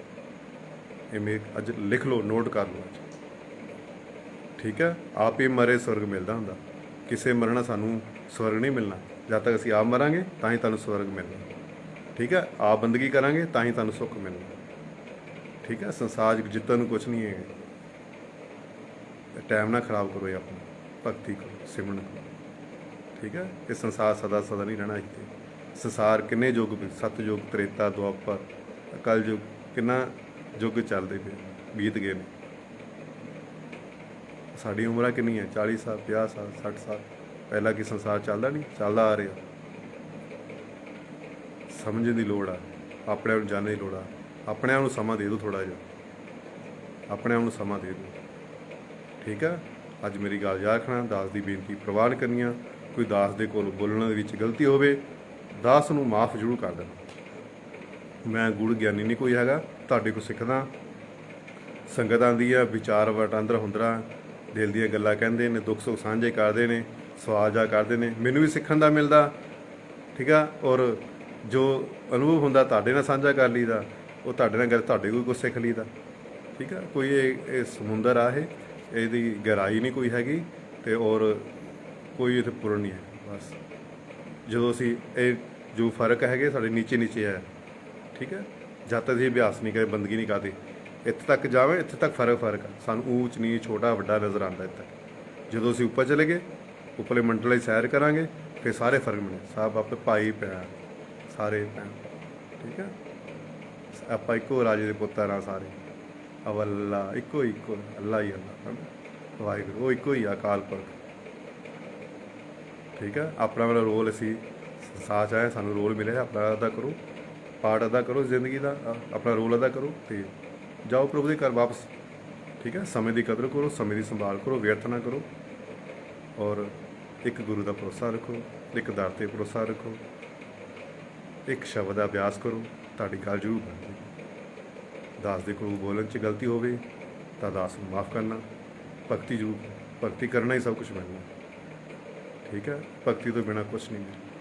ਇਹ ਅੱਜ ਲਿਖ ਲਓ, ਨੋਟ ਕਰ ਲਓ ਅੱਜ। ਠੀਕ ਹੈ, ਆਪ ਹੀ ਮਰੇ ਸਵਰਗ ਮਿਲਦਾ ਹੁੰਦਾ, ਕਿਸੇ ਮਰਨਾ ਸਾਨੂੰ ਸਵਰਗ ਨਹੀਂ ਮਿਲਣਾ। ਜਦ ਤੱਕ ਅਸੀਂ ਆਪ ਮਰਾਂਗੇ ਤਾਂ ਹੀ ਤੁਹਾਨੂੰ ਸਵਰਗ ਮਿਲਣਾ। ਠੀਕ ਹੈ, ਆਪ ਬੰਦਗੀ ਕਰਾਂਗੇ ਤਾਂ ਹੀ ਤੁਹਾਨੂੰ ਸੁੱਖ ਮਿਲਣਾ। ਠੀਕ ਹੈ, ਸੰਸਾਰ ਜਿੱਤਣ ਨੂੰ ਕੁਛ ਨਹੀਂ ਹੈ। ਟਾਈਮ ਨਾ ਖਰਾਬ ਕਰੋ ਇਹ ਆਪਣਾ, ਭਗਤੀ ਕਰੋ, ਸਿਮਰਨ ਕਰੋ। ਠੀਕ ਹੈ, ਇਹ ਸੰਸਾਰ ਸਦਾ ਸਦਾ ਨਹੀਂ ਰਹਿਣਾ ਇੱਥੇ। ਸੰਸਾਰ ਕਿੰਨੇ ਯੁੱਗ, ਸਤਯੁੱਗ, ਤ੍ਰੇਤਾ, ਦੁਆਪਰ, ਕਲ ਯੁੱਗ, ਕਿੰਨਾ ਯੁੱਗ ਚੱਲਦੇ ਪਏ, ਬੀਤ ਗਏ ਨੇ। ਸਾਡੀ ਉਮਰਾਂ ਕਿੰਨੀਆਂ, 40 ਸਾਲ, 50 ਸਾਲ, 60 ਸਾਲ। ਪਹਿਲਾਂ ਕੀ ਸੰਸਾਰ ਚੱਲਦਾ ਨਹੀਂ, ਚੱਲਦਾ ਆ ਰਿਹਾ। ਸਮਝਣ ਦੀ ਲੋੜ ਆ, ਆਪਣੇ ਆਪ ਨੂੰ ਜਾਣਨ ਦੀ ਲੋੜ ਆ। ਆਪਣੇ ਆਪ ਨੂੰ ਸਮਾਂ ਦੇ ਦਿਓ, ਥੋੜ੍ਹਾ ਜਿਹਾ ਆਪਣੇ ਆਪ ਨੂੰ ਸਮਾਂ ਦੇ ਦਿਓ। ਠੀਕ ਆ, ਅੱਜ ਮੇਰੀ ਗੱਲ ਯਾਦ ਰੱਖਣਾ, ਦਾਸ ਦੀ ਬੇਨਤੀ ਪ੍ਰਵਾਨ ਕਰਨੀਆਂ। ਕੋਈ ਦਾਸ ਦੇ ਕੋਲ ਬੋਲਣ ਦੇ ਵਿੱਚ ਗਲਤੀ ਹੋਵੇ, ਦਾਸ ਨੂੰ ਮਾਫ ਜ਼ਰੂਰ ਕਰ ਦੇਣਾ। ਮੈਂ ਗੁੜ ਗਿਆਨੀ ਨਹੀਂ ਕੋਈ ਹੈਗਾ, ਤੁਹਾਡੇ ਕੋਲ ਸਿੱਖਦਾ। ਸੰਗਤਾਂ ਦੀਆਂ ਵਿਚਾਰ ਵਟਾਂਦਰਾ ਹੁੰਦਰਾ, ਦਿਲ ਦੀਆਂ ਗੱਲਾਂ ਕਹਿੰਦੇ ਨੇ, ਦੁੱਖ ਸੁੱਖ ਸਾਂਝੇ ਕਰਦੇ ਨੇ, ਸਵਾਲ ਜਾ ਕਰਦੇ ਨੇ, ਮੈਨੂੰ ਵੀ ਸਿੱਖਣ ਦਾ ਮਿਲਦਾ। ਠੀਕ ਆ, ਔਰ ਜੋ ਅਨੁਭਵ ਹੁੰਦਾ ਤੁਹਾਡੇ ਨਾਲ ਸਾਂਝਾ ਕਰ ਲਈਦਾ, ਉਹ ਤੁਹਾਡੇ ਨਾਲ ਗੱਲ, ਤੁਹਾਡੇ ਕੋਲ ਕੁਛ ਸਿੱਖ ਲਈਦਾ। ਠੀਕ ਆ, ਕੋਈ ਇਹ ਸਮੁੰਦਰ ਆ, ਇਹਦੀ ਗਹਿਰਾਈ ਨਹੀਂ ਕੋਈ ਹੈਗੀ, ਅਤੇ ਔਰ ਕੋਈ ਇੱਥੇ ਪੁਰਨ ਨਹੀਂ ਹੈ। ਬਸ ਜਦੋਂ ਅਸੀਂ ਇਹ ਜੋ ਫਰਕ ਹੈਗੇ ਸਾਡੇ ਨੀਚੇ ਨੀਚੇ ਹੈ। ਠੀਕ ਹੈ, ਜਦ ਤੱਕ ਅਸੀਂ ਅਭਿਆਸ ਨਹੀਂ ਕਰੇ, ਬੰਦਗੀ ਨਹੀਂ ਕਰਦੇ, ਇੱਥੇ ਤੱਕ ਜਾਵੇ, ਇੱਥੇ ਤੱਕ ਫਰਕ ਆ। ਸਾਨੂੰ ਊਚ ਨੀਚ, ਛੋਟਾ ਵੱਡਾ ਨਜ਼ਰ ਆਉਂਦਾ ਇੱਥੇ ਤੱਕ। ਜਦੋਂ ਅਸੀਂ ਉੱਪਰ ਚਲੇ ਗਏ, ਉੱਪਰਲੇ ਮੰਡਲਾਂ 'ਚ ਸੈਰ ਕਰਾਂਗੇ, ਫਿਰ ਸਾਰੇ ਫਰਕ ਮਿਲੇ। ਸਭ ਆਪੇ ਭਾਈ ਭੈਣ, ਸਾਰੇ ਭੈਣ। ਠੀਕ ਹੈ, ਆਪਾਂ ਇੱਕੋ ਰਾਜੇ ਦੇ ਪੁੱਤਰ ਹਾਂ ਸਾਰੇ। ਅੱਲਾ ਇੱਕੋ ਅੱਲਾ ਹੀ ਅੱਲਾ, ਵਾਹਿਗੁਰੂ ਉਹ ਇੱਕੋ ਹੀ ਆ, ਅਕਾਲ ਪੁਰਖ। ਠੀਕ ਹੈ, ਆਪਣਾ ਵਾਲਾ ਰੋਲ ਅਸੀਂ ਸਾਥ ਆਇਆ, ਸਾਨੂੰ ਰੋਲ ਮਿਲਿਆ, ਆਪਣਾ ਅਦਾ ਕਰੋ, ਪਾਰਟ ਅਦਾ ਕਰੋ ਜ਼ਿੰਦਗੀ ਦਾ, ਆਪਣਾ ਰੋਲ ਅਦਾ ਕਰੋ ਅਤੇ ਜਾਓ ਪ੍ਰਭੂ ਦੇ ਘਰ ਵਾਪਸ। ਠੀਕ ਹੈ, ਸਮੇਂ ਦੀ ਕਦਰ ਕਰੋ, ਸਮੇਂ ਦੀ ਸੰਭਾਲ ਕਰੋ, ਵਿਅਰਥ ਨਾ ਕਰੋ, ਔਰ ਇੱਕ ਗੁਰੂ ਦਾ ਭਰੋਸਾ ਰੱਖੋ, ਇੱਕ ਦਰ 'ਤੇ ਭਰੋਸਾ ਰੱਖੋ, ਇੱਕ ਸ਼ਬਦ ਦਾ ਅਭਿਆਸ ਕਰੋ, ਤੁਹਾਡੀ ਗੱਲ ਜ਼ਰੂਰ ਬਣ ਜਾਏਗੀ। ਦਾਸ ਦੇ ਕੋਲ ਬੋਲਣ 'ਚ ਗਲਤੀ ਹੋਵੇ ਤਾਂ ਦਾਸ ਨੂੰ ਮਾਫ ਕਰਨਾ। ਭਗਤੀ ਜ਼ਰੂਰ, ਭਗਤੀ ਕਰਨਾ ਹੀ ਸਭ ਕੁਛ ਮਿਲਣਾ। ਠੀਕ ਹੈ, ਭਗਤੀ ਤੋਂ ਬਿਨਾਂ ਕੁਛ ਨਹੀਂ ਮਿਲਦਾ।